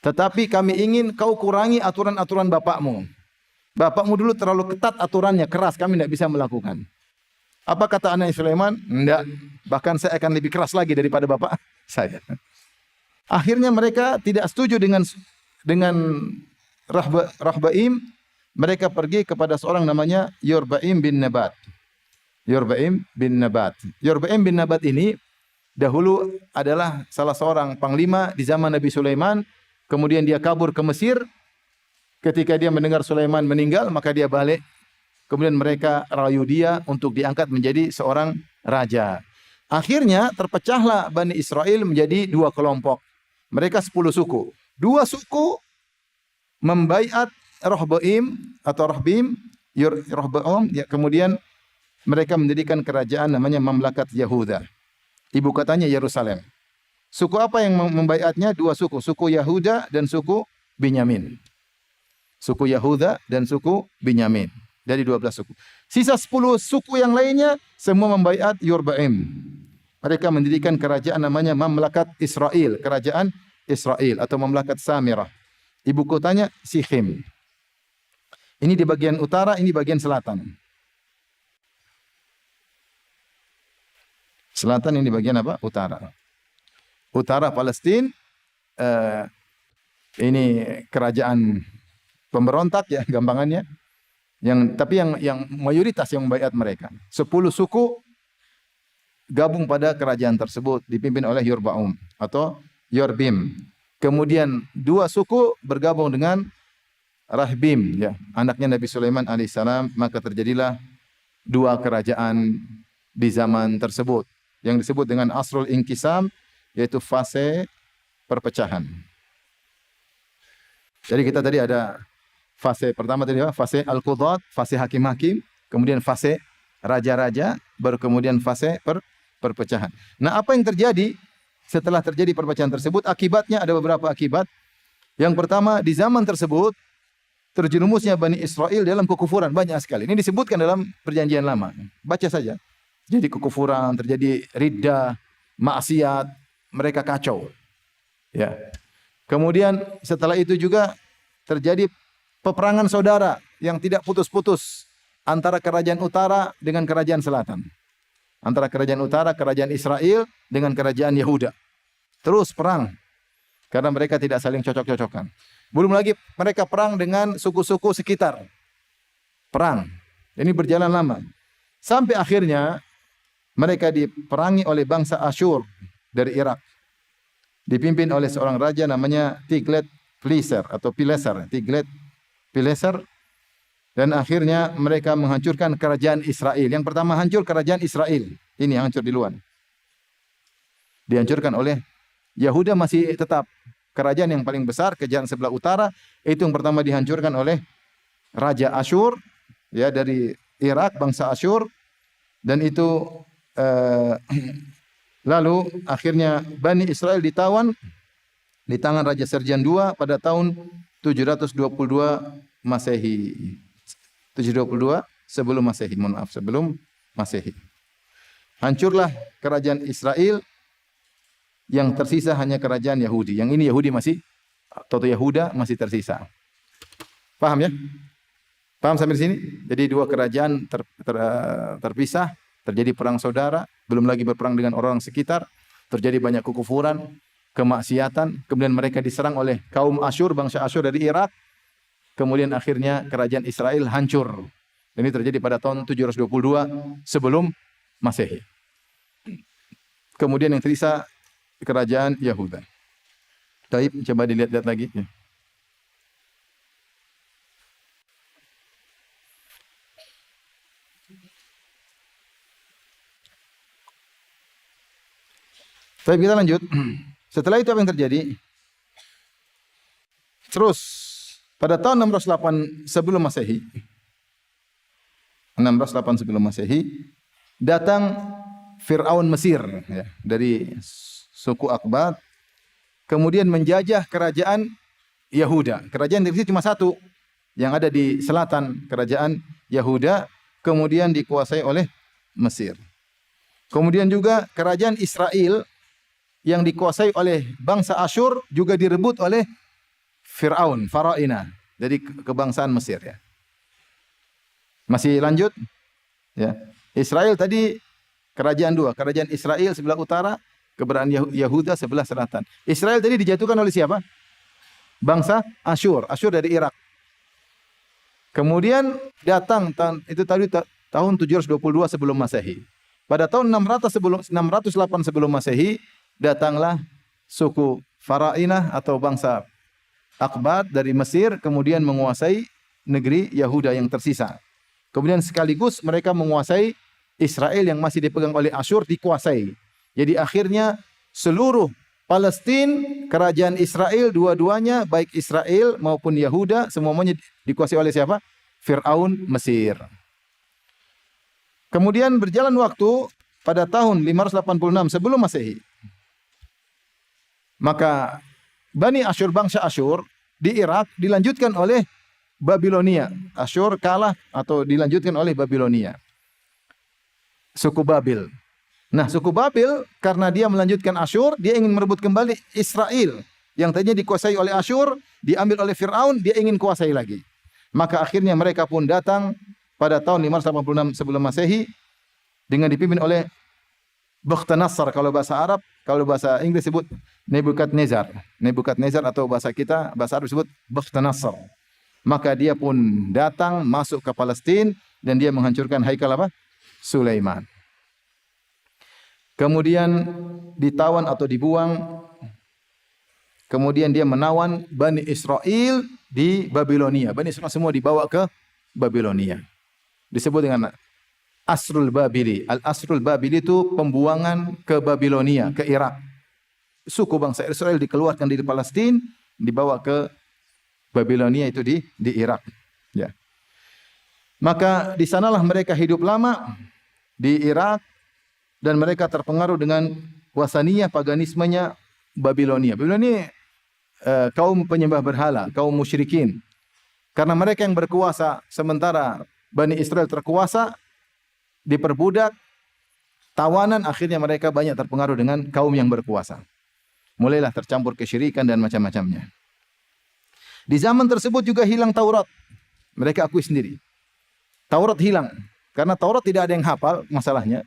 Tetapi kami ingin kau kurangi aturan-aturan bapakmu. Bapakmu dulu terlalu ketat aturannya, keras, kami tidak bisa melakukan." Apa kata anak Sulaiman? Enggak, bahkan saya akan lebih keras lagi daripada bapak saya. Akhirnya mereka tidak setuju dengan Rahbaim. Mereka pergi kepada seorang namanya Yorbaim bin Nabat. Yorbaim bin Nabat. Yorbaim bin Nabat ini dahulu adalah salah seorang panglima di zaman Nabi Sulaiman. Kemudian dia kabur ke Mesir. Ketika dia mendengar Sulaiman meninggal, maka dia balik. Kemudian mereka rayu dia untuk diangkat menjadi seorang raja. Akhirnya terpecahlah Bani Israel menjadi dua kelompok. Mereka 10 suku. Dua suku membaiat Rahbaim atau Rahbim, Rahbaim, ya, kemudian mereka mendirikan kerajaan namanya Mamlakat Yahuda. Ibu kotanya Yerusalem. Suku apa yang membaiatnya? Dua suku, suku Yahuda dan suku Binyamin. Suku Yahuda dan suku Binyamin. Dari 12 suku. Sisa 10 suku yang lainnya semua membaiat Yorbaim. Mereka mendirikan kerajaan namanya Mamlakat Israel, kerajaan Israel atau Mamlakat Samirah. Ibu kotanya Shichem. Ini di bagian utara, ini bagian selatan. Selatan ini bagian apa? Utara. Utara Palestina, ini kerajaan pemberontak ya gampangannya. Tapi yang mayoritas yang membaiat mereka. 10 suku gabung pada kerajaan tersebut dipimpin oleh Yorbaum atau Yorbim. Kemudian 2 suku bergabung dengan Rahbim, ya, anaknya Nabi Sulaiman alaihissalam. Maka terjadilah 2 kerajaan di zaman tersebut yang disebut dengan Asrul Inqisam, yaitu fase perpecahan. Jadi kita tadi ada fase pertama tadi, fase Al-Qudat, fase hakim-hakim, kemudian fase raja-raja, baru kemudian fase perpecahan. Nah, apa yang terjadi setelah terjadi perpecahan tersebut? Akibatnya ada beberapa akibat. Yang pertama, di zaman tersebut terjerumusnya Bani Israel dalam kekufuran banyak sekali. Ini disebutkan dalam Perjanjian Lama. Baca saja. Jadi kekufuran, terjadi riddah, maksiat, mereka kacau. Ya. Kemudian setelah itu juga terjadi peperangan saudara yang tidak putus-putus antara kerajaan utara dengan kerajaan selatan. Antara kerajaan utara, kerajaan Israel dengan kerajaan Yehuda. Terus perang karena mereka tidak saling cocok-cocokan. Belum lagi mereka perang dengan suku-suku sekitar. Perang. Ini berjalan lama. Sampai akhirnya mereka diperangi oleh bangsa Asyur dari Irak. Dipimpin oleh seorang raja namanya Tiglat-Pileser atau Pileser. Tiglat-Pileser, dan akhirnya mereka menghancurkan kerajaan Israel. Yang pertama hancur kerajaan Israel. Ini yang hancur duluan. Dihancurkan oleh Yehuda, masih tetap kerajaan yang paling besar, kerajaan sebelah utara. Itu yang pertama dihancurkan oleh Raja Asyur, ya, dari Irak, bangsa Asyur. Dan itu lalu akhirnya Bani Israel ditawan di tangan Raja Serjan II pada tahun 722 Masehi. 722 sebelum Masehi, mohon maaf, sebelum Masehi. Hancurlah kerajaan Israel, yang tersisa hanya kerajaan Yahudi. Yang ini Yahudi masih, atau Yahuda masih tersisa. Paham ya? Paham sampai di sini? Jadi 2 kerajaan terpisah, terjadi perang saudara, belum lagi berperang dengan orang sekitar, terjadi banyak kekufuran, kemaksiatan, kemudian mereka diserang oleh kaum Asyur, bangsa Asyur dari Irak. Kemudian akhirnya kerajaan Israel hancur. Ini terjadi pada tahun 722 sebelum Masehi. Kemudian yang tersisa kerajaan Yahuda. Taib, coba dilihat-lihat lagi. Ya. Tapi kita lanjut. Setelah itu apa yang terjadi? Terus pada tahun 608 sebelum Masehi, 608 sebelum Masehi, datang Fir'aun Mesir ya, dari suku Akbat, kemudian menjajah kerajaan Yahuda. Kerajaan di sini cuma satu, yang ada di selatan, kerajaan Yahuda, kemudian dikuasai oleh Mesir. Kemudian juga kerajaan Israel yang dikuasai oleh bangsa Asyur juga direbut oleh Fir'aun, Faraina, dari kebangsaan Mesir ya. Masih lanjut? Ya. Israel tadi kerajaan dua, kerajaan Israel sebelah utara, keberadaan Yahuda sebelah selatan. Israel tadi dijatuhkan oleh siapa? Bangsa Asyur, Asyur dari Irak. Kemudian datang itu tadi tahun 722 sebelum Masehi. Pada tahun 608 sebelum Masehi datanglah suku Farainah atau bangsa Akbat dari Mesir, kemudian menguasai negeri Yahuda yang tersisa. Kemudian sekaligus mereka menguasai Israel yang masih dipegang oleh Asyur, dikuasai. Jadi akhirnya seluruh Palestina, kerajaan Israel, dua-duanya baik Israel maupun Yahuda semuanya dikuasai oleh siapa? Fir'aun Mesir. Kemudian berjalan waktu pada tahun 586 sebelum Masehi. Maka Bani Asyur, bangsa Asyur di Irak dilanjutkan oleh Babilonia. Asyur kalah atau dilanjutkan oleh Babilonia. Suku Babil. Nah, suku Babil karena dia melanjutkan Asyur, dia ingin merebut kembali Israel yang tadinya dikuasai oleh Asyur, diambil oleh Fir'aun, dia ingin kuasai lagi. Maka akhirnya mereka pun datang pada tahun 586 sebelum Masehi dengan dipimpin oleh Bukhtanasar kalau bahasa Arab, kalau bahasa Inggris disebut Nebukadnezar. Nebukadnezar atau bahasa kita, bahasa Arab disebut Bukhtanasar. Maka dia pun datang masuk ke Palestina dan dia menghancurkan haikal apa? Sulaiman. Kemudian ditawan atau dibuang. Kemudian dia menawan Bani Israel di Babilonia. Bani Israel semua dibawa ke Babilonia. Disebut dengan Asrul Babili. Al-Asrul Babili itu pembuangan ke Babilonia, ke Irak. Suku bangsa Israel dikeluarkan dari Palestina, dibawa ke Babilonia itu di Irak. Ya. Maka di sanalah mereka hidup lama di Irak dan mereka terpengaruh dengan wasaniyah, paganismenya Babilonia. Babilonia kaum penyembah berhala, kaum musyrikin. Karena mereka yang berkuasa sementara Bani Israel terkuasa, diperbudak, tawanan, akhirnya mereka banyak terpengaruh dengan kaum yang berkuasa. Mulailah tercampur kesyirikan dan macam-macamnya. Di zaman tersebut juga hilang Taurat. Mereka akui sendiri. Taurat hilang. Karena Taurat tidak ada yang hafal masalahnya.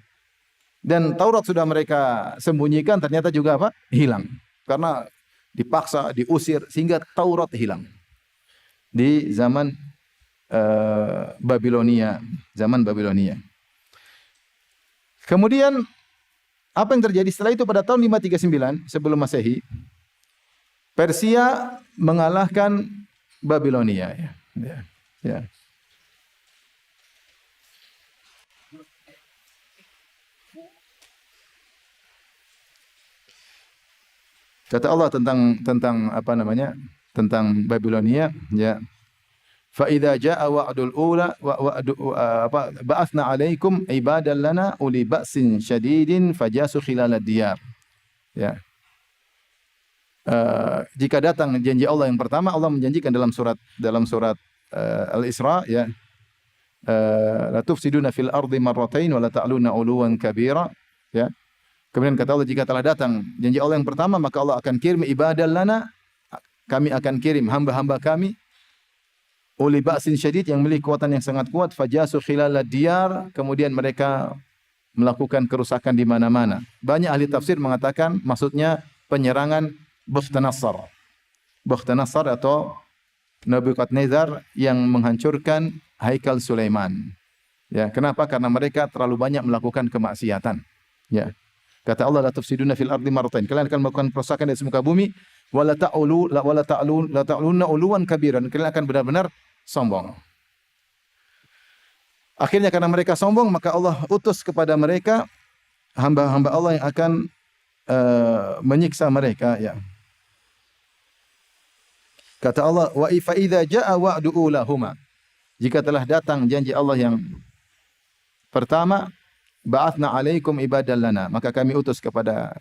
Dan Taurat sudah mereka sembunyikan, ternyata juga apa? Hilang. Karena dipaksa, diusir, sehingga Taurat hilang. Di zaman Babilonia. Zaman Babilonia. Kemudian apa yang terjadi setelah itu pada tahun 539 sebelum Masehi, Persia mengalahkan Babilonia. Ya. Kata Allah tentang apa namanya? Tentang Babilonia, ya. Fa idza jaa wa'dul ula ba'atsna 'alaikum ibadan lana uli ba'sin syadidin fajasu khilalad diyar. Ya. Jika datang janji Allah yang pertama, Allah menjanjikan dalam surat Al-Isra, ya. La tufsiduna fil ardi marratain wa la ta'luna 'uluwan kabira, ya. Kemudian kata Allah, jika telah datang janji Allah yang pertama, maka Allah akan kirim ibadan lana, kami akan kirim hamba-hamba kami uli ba'sin syadid, yang memiliki kekuatan yang sangat kuat, fajasu khilalad diyar, kemudian mereka melakukan kerusakan di mana-mana. Banyak ahli tafsir mengatakan maksudnya penyerangan Bukhtanasar. Bukhtanasar atau Nebukadnezar yang menghancurkan haikal Sulaiman. Ya, kenapa? Karena mereka terlalu banyak melakukan kemaksiatan. Ya. Kata Allah, la tufsiduna fil ardi marratain. Kalian akan melakukan kerusakan di muka bumi, wala ta'lunna uluwan kabiran. Kalian akan benar-benar sombong. Akhirnya karena mereka sombong, maka Allah utus kepada mereka hamba-hamba Allah yang akan menyiksa mereka, ya. Kata Allah, wa fa idza jaa wa'du ulahuma. Jika telah datang janji Allah yang pertama, ba'athna 'alaikum ibadan lana, maka kami utus kepada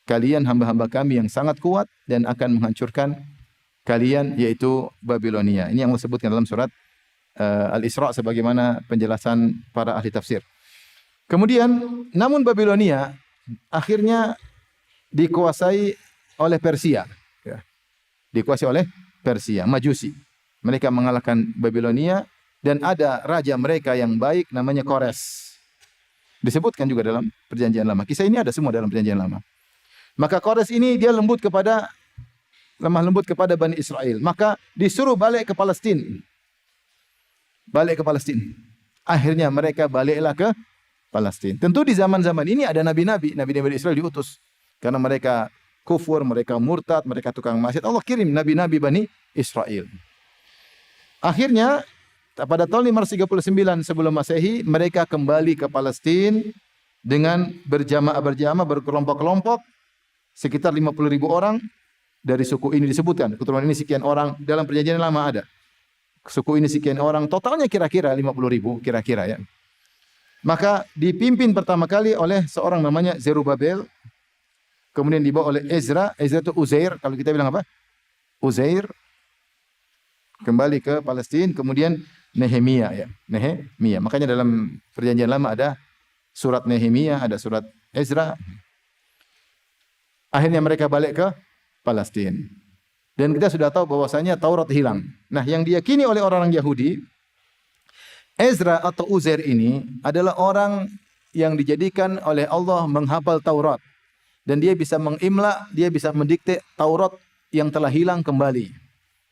kalian hamba-hamba kami yang sangat kuat dan akan menghancurkan kalian, yaitu Babilonia. Ini yang Allah sebutkan dalam surat Al-Isra sebagaimana penjelasan para ahli tafsir. Kemudian, namun Babilonia akhirnya dikuasai oleh Persia, ya. Dikuasai oleh Persia, Majusi. Mereka mengalahkan Babilonia dan ada raja mereka yang baik namanya Kores. Disebutkan juga dalam Perjanjian Lama. Kisah ini ada semua dalam Perjanjian Lama. Maka Kores ini dia lemah lembut kepada Bani Israel. Maka disuruh balik ke Palestina. Balik ke Palestina. Akhirnya mereka baliklah ke Palestina. Tentu di zaman-zaman ini ada nabi-nabi Israel diutus. Karena mereka kufur, mereka murtad, mereka tukang maksiat. Allah kirim nabi-nabi Bani Israel. Akhirnya pada tahun 539 sebelum Masehi, mereka kembali ke Palestina dengan berjamaah, berkelompok-kelompok, sekitar 50.000 orang dari suku ini disebutkan. Keturunan ini sekian orang, dalam Perjanjian Lama ada. Suku ini sekian orang, totalnya kira-kira 50.000, kira-kira, ya. Maka dipimpin pertama kali oleh seorang namanya Zerubabel, kemudian dibawa oleh Ezra. Ezra itu Uzair, kalau kita bilang apa? Uzair. Kembali ke Palestina, kemudian Nehemia, ya. Nehemia. Makanya dalam Perjanjian Lama ada surat Nehemia, ada surat Ezra. Akhirnya mereka balik ke Palestina. Dan kita sudah tahu bahwasanya Taurat hilang. Nah, yang diyakini oleh orang-orang Yahudi, Ezra atau Uzair ini adalah orang yang dijadikan oleh Allah menghafal Taurat. Dan dia bisa mengimla, dia bisa mendikte Taurat yang telah hilang kembali.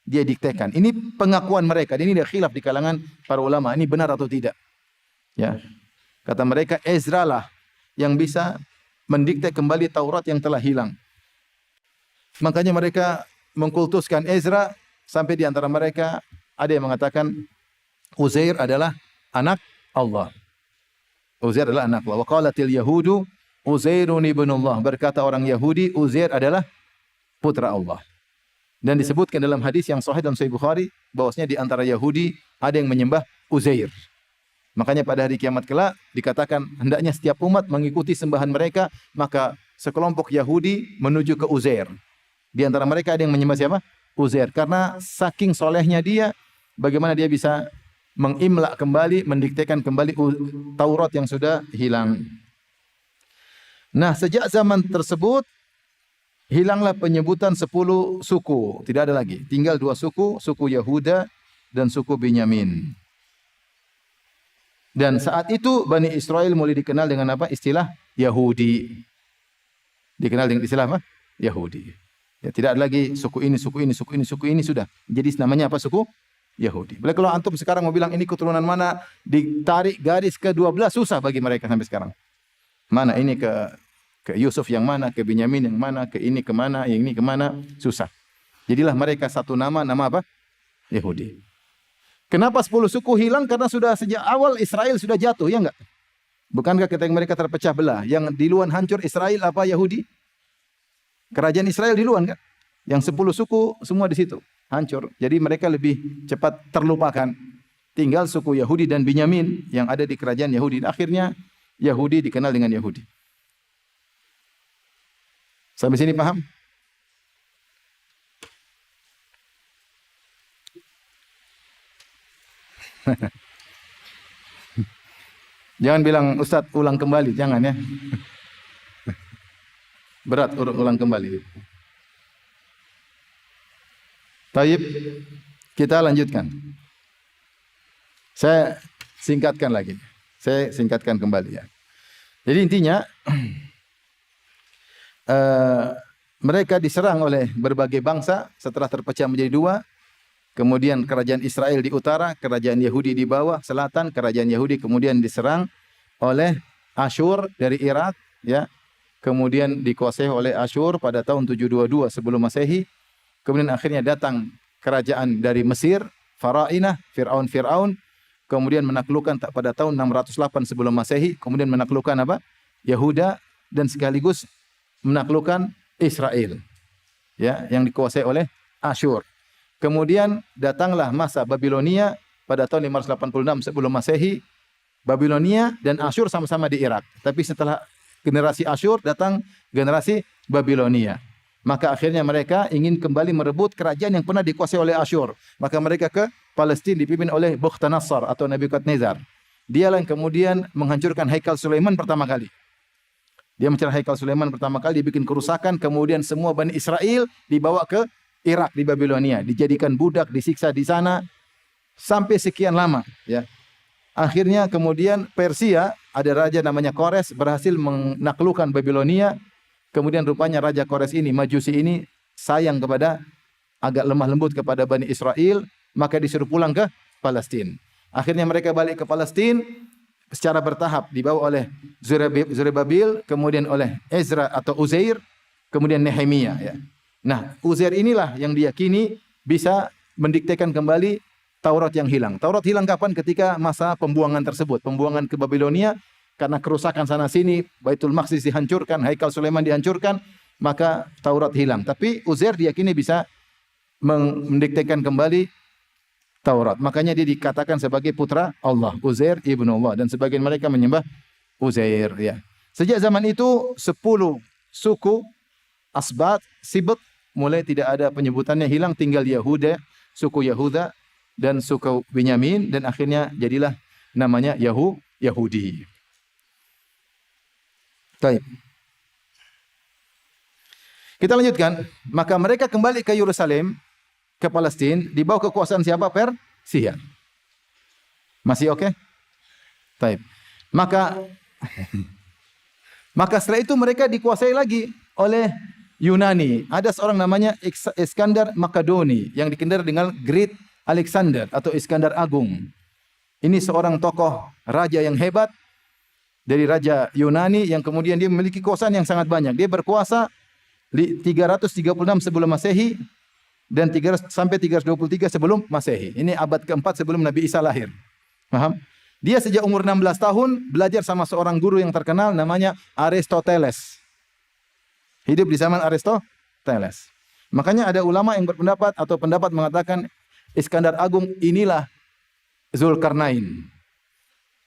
Dia diktekan. Ini pengakuan mereka. Ini dia khilaf di kalangan para ulama. Ini benar atau tidak? Ya. Kata mereka, Ezra lah yang bisa mendikte kembali Taurat yang telah hilang. Makanya mereka mengkultuskan Ezra, sampai di antara mereka ada yang mengatakan Uzair adalah anak Allah. Uzair adalah anak Allah. Wa qalatil yahudu Uzairun ibnullah. Berkata orang Yahudi, Uzair adalah putra Allah. Dan disebutkan dalam hadis yang sahih dalam Sahih Bukhari bahwasanya di antara Yahudi ada yang menyembah Uzair. Makanya pada hari kiamat kelak dikatakan hendaknya setiap umat mengikuti sembahan mereka, maka sekelompok Yahudi menuju ke Uzair. Di antara mereka ada yang menyembah siapa? Uzair. Karena saking solehnya dia, bagaimana dia bisa mengimla kembali, mendiktekan kembali Taurat yang sudah hilang. Nah, sejak zaman tersebut hilanglah penyebutan 10 suku. Tidak ada lagi. Tinggal 2 suku, suku Yahuda dan suku Binyamin. Dan saat itu Bani Israel mulai dikenal dengan apa? Istilah Yahudi. Dikenal dengan istilah apa? Yahudi. Ya, tidak ada lagi suku ini, suku ini, suku ini, suku ini, sudah. Jadi namanya apa? Suku Yahudi. Boleh kalau antum sekarang mau bilang ini keturunan mana, ditarik garis ke-12 susah bagi mereka sampai sekarang. Mana ini ke Yusuf yang mana, ke Binyamin yang mana, ke ini kemana, yang ini kemana, susah. Jadilah mereka satu nama apa? Yahudi. Kenapa 10 suku hilang? Karena sudah sejak awal Israel sudah jatuh, ya enggak? Bukankah ketika mereka terpecah belah, yang duluan hancur Israel apa? Yahudi. Kerajaan Israel duluan kan? Yang 10 suku semua di situ hancur. Jadi mereka lebih cepat terlupakan. Tinggal suku Yahudi dan Binyamin yang ada di kerajaan Yahudi. Akhirnya Yahudi dikenal dengan Yahudi. Sampai sini paham? Jangan bilang Ustadz ulang kembali, jangan ya. Berat ulang kembali. Taib, kita lanjutkan. Saya singkatkan lagi. Saya singkatkan kembali ya. Jadi intinya mereka diserang oleh berbagai bangsa setelah terpecah menjadi 2. Kemudian kerajaan Israel di utara, kerajaan Yahudi di bawah, selatan, kerajaan Yahudi kemudian diserang oleh Asyur dari Irak, ya. Kemudian dikuasai oleh Asyur pada tahun 722 sebelum Masehi. Kemudian akhirnya datang kerajaan dari Mesir, Farainah, Fir'aun. Kemudian menaklukkan pada tahun 608 sebelum Masehi. Kemudian menaklukkan apa? Yahuda, dan sekaligus menaklukkan Israel, ya, yang dikuasai oleh Asyur. Kemudian datanglah masa Babilonia pada tahun 586 sebelum Masehi. Babilonia dan Asyur sama-sama di Irak. Tapi setelah generasi Asyur datang generasi Babilonia. Maka akhirnya mereka ingin kembali merebut kerajaan yang pernah dikuasai oleh Asyur. Maka mereka ke Palestina dipimpin oleh Bukhtanasar atau Nebukadnezar. Dialah yang kemudian menghancurkan Haikal Sulaiman pertama kali. Dia mencari Haikal Sulaiman pertama kali, dibikin kerusakan, kemudian semua Bani Israel dibawa ke Irak di Babilonia, dijadikan budak, disiksa di sana sampai sekian lama, ya. Akhirnya kemudian Persia, ada raja namanya Kores, berhasil menaklukkan Babilonia. Kemudian rupanya raja Kores ini, Majusi ini sayang kepada, agak lemah lembut kepada Bani Israel, maka disuruh pulang ke Palestina. Akhirnya mereka balik ke Palestina secara bertahap, dibawa oleh Zerubbabel, kemudian oleh Ezra atau Uzair, kemudian Nehemia, ya. Nah, Uzair inilah yang diyakini bisa mendiktekan kembali Taurat yang hilang. Taurat hilang kapan? Ketika masa pembuangan tersebut, pembuangan ke Babilonia karena kerusakan sana sini, Baitul Maqdis dihancurkan, Haikal Sulaiman dihancurkan, maka Taurat hilang. Tapi Uzair diyakini bisa mendiktekan kembali Taurat. Makanya dia dikatakan sebagai putra Allah, Uzair ibnu Allah, dan sebagian mereka menyembah Uzair, ya. Sejak zaman itu 10 suku Asbat, Sibt mulai tidak ada penyebutannya, hilang, tinggal Yahuda, suku Yahuda dan suku Benyamin, dan akhirnya jadilah namanya Yahudi. Baik. Kita lanjutkan. Maka mereka kembali ke Yerusalem, ke Palestina, di bawah kekuasaan siapa? Persia. Masih oke? Baik. Maka setelah itu mereka dikuasai lagi oleh Yunani. Ada seorang namanya Iskandar Makedoni yang dikenal dengan Great Alexander atau Iskandar Agung. Ini seorang tokoh raja yang hebat dari raja Yunani yang kemudian dia memiliki kekuasaan yang sangat banyak. Dia berkuasa 336 sebelum Masehi dan 300 sampai 323 sebelum Masehi. Ini abad keempat sebelum Nabi Isa lahir. Paham? Dia sejak umur 16 tahun belajar sama seorang guru yang terkenal namanya Aristoteles. Hidup di zaman Aristoteles. Makanya ada ulama yang berpendapat atau pendapat mengatakan Iskandar Agung inilah Zulkarnain.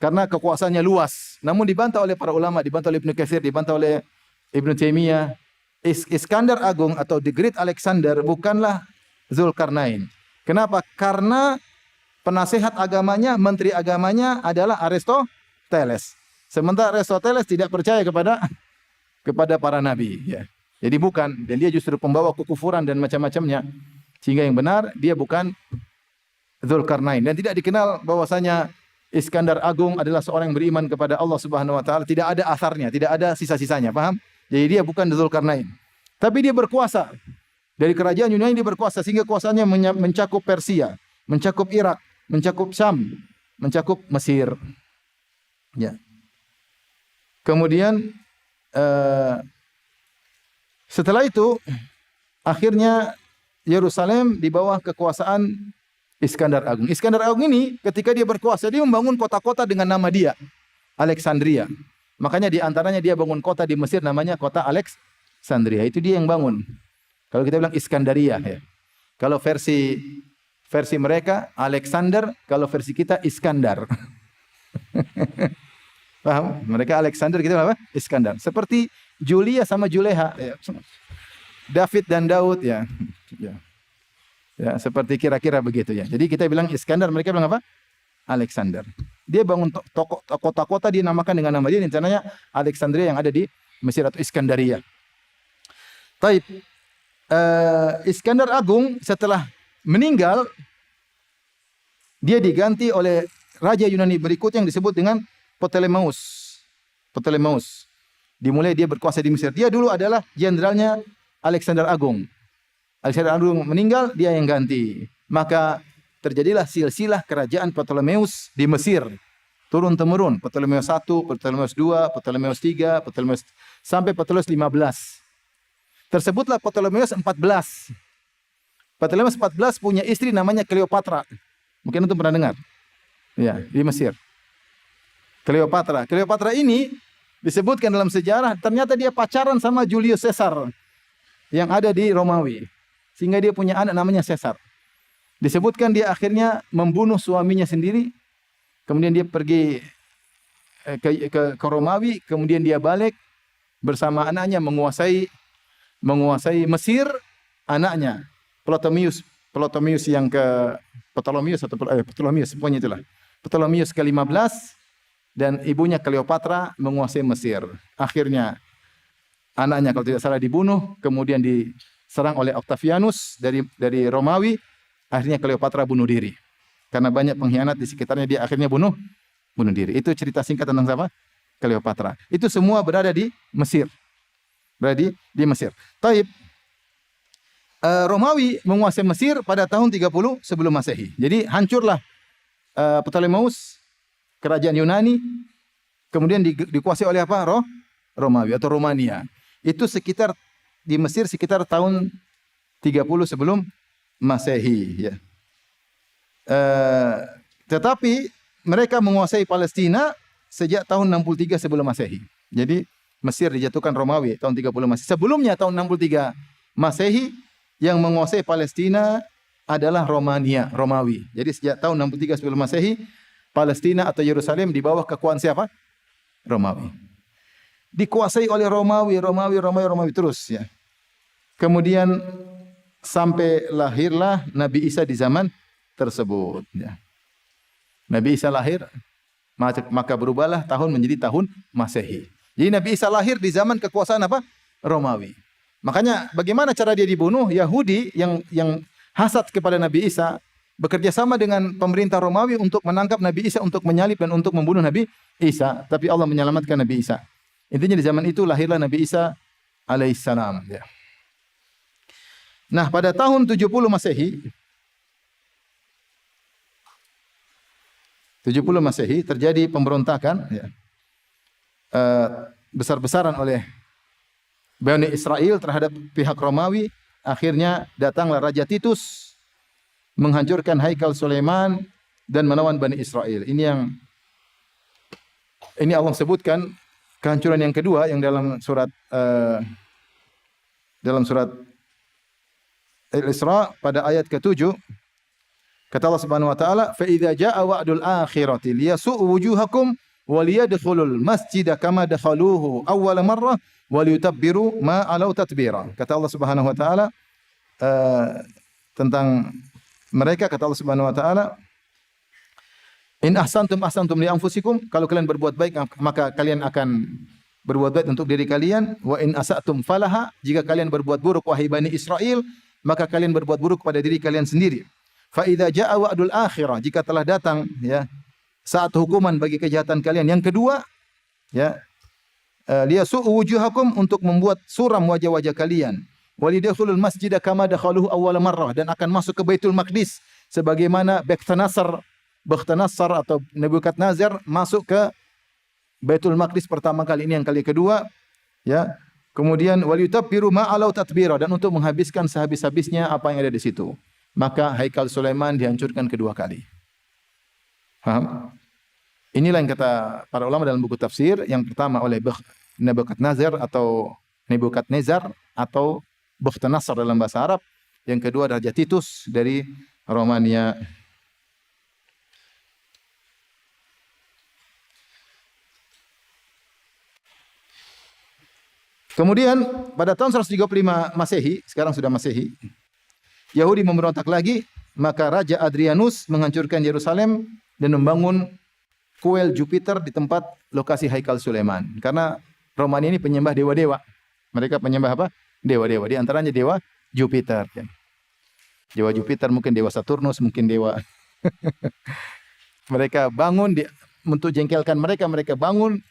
Karena kekuasaannya luas. Namun dibantah oleh para ulama, dibantah oleh Ibnu Katsir, dibantah oleh Ibnu Taimiyah. Iskandar Agung atau The Great Alexander bukanlah Zulkarnain. Kenapa? Karena penasehat agamanya, menteri agamanya adalah Aristoteles. Sementara Aristoteles tidak percaya kepada para nabi, ya. Jadi bukan, dan dia justru pembawa kekufuran dan macam-macamnya. Sehingga yang benar dia bukan Zulkarnain, dan tidak dikenal bahwasanya Iskandar Agung adalah seorang yang beriman kepada Allah Subhanahu wa taala, tidak ada asarnya, tidak ada sisa-sisanya, paham? Jadi dia bukan Zulkarnain. Tapi dia berkuasa. Dari kerajaan Yunani dia berkuasa sehingga kuasanya mencakup Persia, mencakup Irak, mencakup Syam, mencakup Mesir. Ya. Kemudian setelah itu akhirnya Yerusalem di bawah kekuasaan Iskandar Agung. Iskandar Agung ini ketika dia berkuasa dia membangun kota-kota dengan nama dia, Alexandria. Makanya di antaranya dia bangun kota di Mesir namanya kota Alexandria. Itu dia yang bangun. Kalau kita bilang Iskandaria, ya. Kalau versi mereka Alexander, kalau versi kita Iskandar. Paham? Mereka Alexander, kita apa? Iskandar. Seperti Julia sama Juleha, ya. David dan Daud, ya. Ya, seperti kira-kira begitu, ya. Jadi kita bilang Iskandar, mereka bilang apa? Alexander. Dia bangun kota-kota dinamakan dengan nama dia, rencananya Alexandria yang ada di Mesir atau Iskandaria. Taib. Iskandar Agung setelah meninggal, dia diganti oleh raja Yunani berikut yang disebut dengan Ptolemeus. Dimulai dia berkuasa di Mesir. Dia dulu adalah jenderalnya Alexander Agung. Alexander Agung meninggal, dia yang ganti. Maka terjadilah silsilah kerajaan Ptolemeus di Mesir. Turun-temurun. Ptolemeus 1, Ptolemeus 2, Ptolemeus 3, Ptolemeus sampai Ptolemeus 15. Tersebutlah Ptolemeus 14. Ptolemeus 14 punya istri namanya Cleopatra. Mungkin itu pernah dengar. Ya, di Mesir. Cleopatra ini Disebutkan dalam sejarah, ternyata dia pacaran sama Julius Caesar yang ada di Romawi. Sehingga dia punya anak namanya Caesar. Disebutkan dia akhirnya membunuh suaminya sendiri. Kemudian dia pergi ke Romawi. Kemudian dia balik bersama anaknya menguasai Mesir. Anaknya Ptolemaeus yang ke Ptolemaeus pokoknya itulah. Ptolemaeus ke-15 dan ibunya Cleopatra menguasai Mesir. Akhirnya anaknya kalau tidak salah dibunuh, kemudian diserang oleh Octavianus dari Romawi. Akhirnya Cleopatra bunuh diri. Karena banyak pengkhianat di sekitarnya, dia akhirnya bunuh diri. Itu cerita singkat tentang siapa? Cleopatra. Itu semua berada di Mesir. Berada di Mesir. Taib. Romawi menguasai Mesir pada tahun 30 sebelum Masehi. Jadi hancurlah Ptolemeus, kerajaan Yunani, kemudian dikuasai oleh apa? Romawi atau Romania. Itu sekitar di Mesir sekitar tahun 30 sebelum Masehi. Ya. Tetapi mereka menguasai Palestina sejak tahun 63 sebelum Masehi. Jadi Mesir dijatuhkan Romawi tahun 30 Masehi. Sebelumnya tahun 63 Masehi yang menguasai Palestina adalah Romawi. Jadi sejak tahun 63 sebelum Masehi, Palestina atau Yerusalem di bawah kekuasaan siapa? Romawi. Dikuasai oleh Romawi terus ya. Kemudian sampai lahirlah Nabi Isa di zaman tersebut ya. Nabi Isa lahir, maka berubahlah tahun menjadi tahun Masehi. Jadi Nabi Isa lahir di zaman kekuasaan apa? Romawi. Makanya bagaimana cara dia dibunuh? Yahudi yang hasad kepada Nabi Isa bekerja sama dengan pemerintah Romawi untuk menangkap Nabi Isa, untuk menyalib dan untuk membunuh Nabi Isa. Tapi Allah menyelamatkan Nabi Isa. Intinya di zaman itu lahirlah Nabi Isa alaihissalam. Ya. Nah pada tahun 70 Masehi, terjadi pemberontakan ya, besar-besaran oleh Bani Israel terhadap pihak Romawi. Akhirnya datanglah Raja Titus menghancurkan Haikal Sulaiman dan menawan Bani Israel. Ini Allah sebutkan kehancuran yang kedua yang dalam surat Al-Isra pada ayat ke-7. Kata Allah Subhanahu wa taala, "Fa idza jaa wa'dul akhirati liyasu'u wujuhakum wa liyadkhulul masjida kama dakhaluhu awwala marrah wa liyutabbiru ma alau tatbira." Kata Allah Subhanahu wa taala tentang mereka, kata Allah Subhanahu wa taala, "In ahsantum li anfusikum." Kalau kalian berbuat baik maka kalian akan berbuat baik untuk diri kalian. Wa in asatum falaha. Jika kalian berbuat buruk wahai Bani Israel, maka kalian berbuat buruk pada diri kalian sendiri. Fa idza jaa wa'dul akhirah, jika telah datang ya saat hukuman bagi kejahatan kalian yang kedua ya, liyasu'u wujuhakum, untuk membuat suram wajah-wajah kalian, walidkhulul masjida kama dakhaluhu awwal marrah, dan akan masuk ke Baitul Maqdis sebagaimana Bakhtanasar atau Nebukadnezar masuk ke Baitul Maqdis pertama kali, ini yang kali kedua ya. Kemudian waliyutabbiru ma alau tatbira, dan untuk menghabiskan sehabis-habisnya apa yang ada di situ. Maka Haikal Sulaiman dihancurkan kedua kali. Paham? Inilah yang kata para ulama dalam buku tafsir. Yang pertama oleh Nebukadnezar atau Bakhtanasar dalam bahasa Arab. Yang kedua Raja Titus dari Romania. Kemudian pada tahun 135 Masehi, sekarang sudah Masehi, Yahudi memberontak lagi, maka Raja Adrianus menghancurkan Yerusalem dan membangun kuil Jupiter di tempat lokasi Haikal Sulaiman. Karena Romania ini penyembah dewa-dewa. Mereka penyembah apa? Dewa-dewa. Di antaranya dewa Jupiter. Dewa Jupiter, mungkin dewa Saturnus, mungkin dewa. Mereka bangun untuk jengkelkan mereka bangun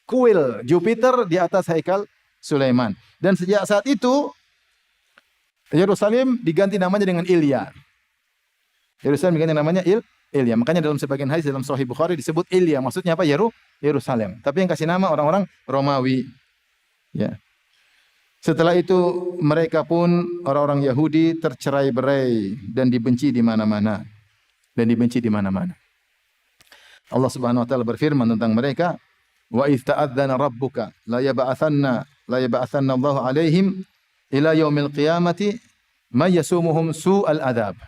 kuil Jupiter di atas Haikal Sulaiman. Dan sejak saat itu Yerusalem diganti namanya dengan Ilya. Yerusalem diganti namanya Ilya. Makanya dalam sebagian hadis dalam Sahih Bukhari disebut Ilya. Maksudnya apa? Yerusalem. Tapi yang kasih nama orang-orang Romawi. Ya. Setelah itu mereka pun orang-orang Yahudi tercerai-berai dan dibenci di mana-mana. Allah Subhanahu wa taala berfirman tentang mereka, Wa idz ta'adzana rabbuka la yab'atsanna Allahu 'alaihim ila yaumil qiyamati may yasumuhum su'al adzab.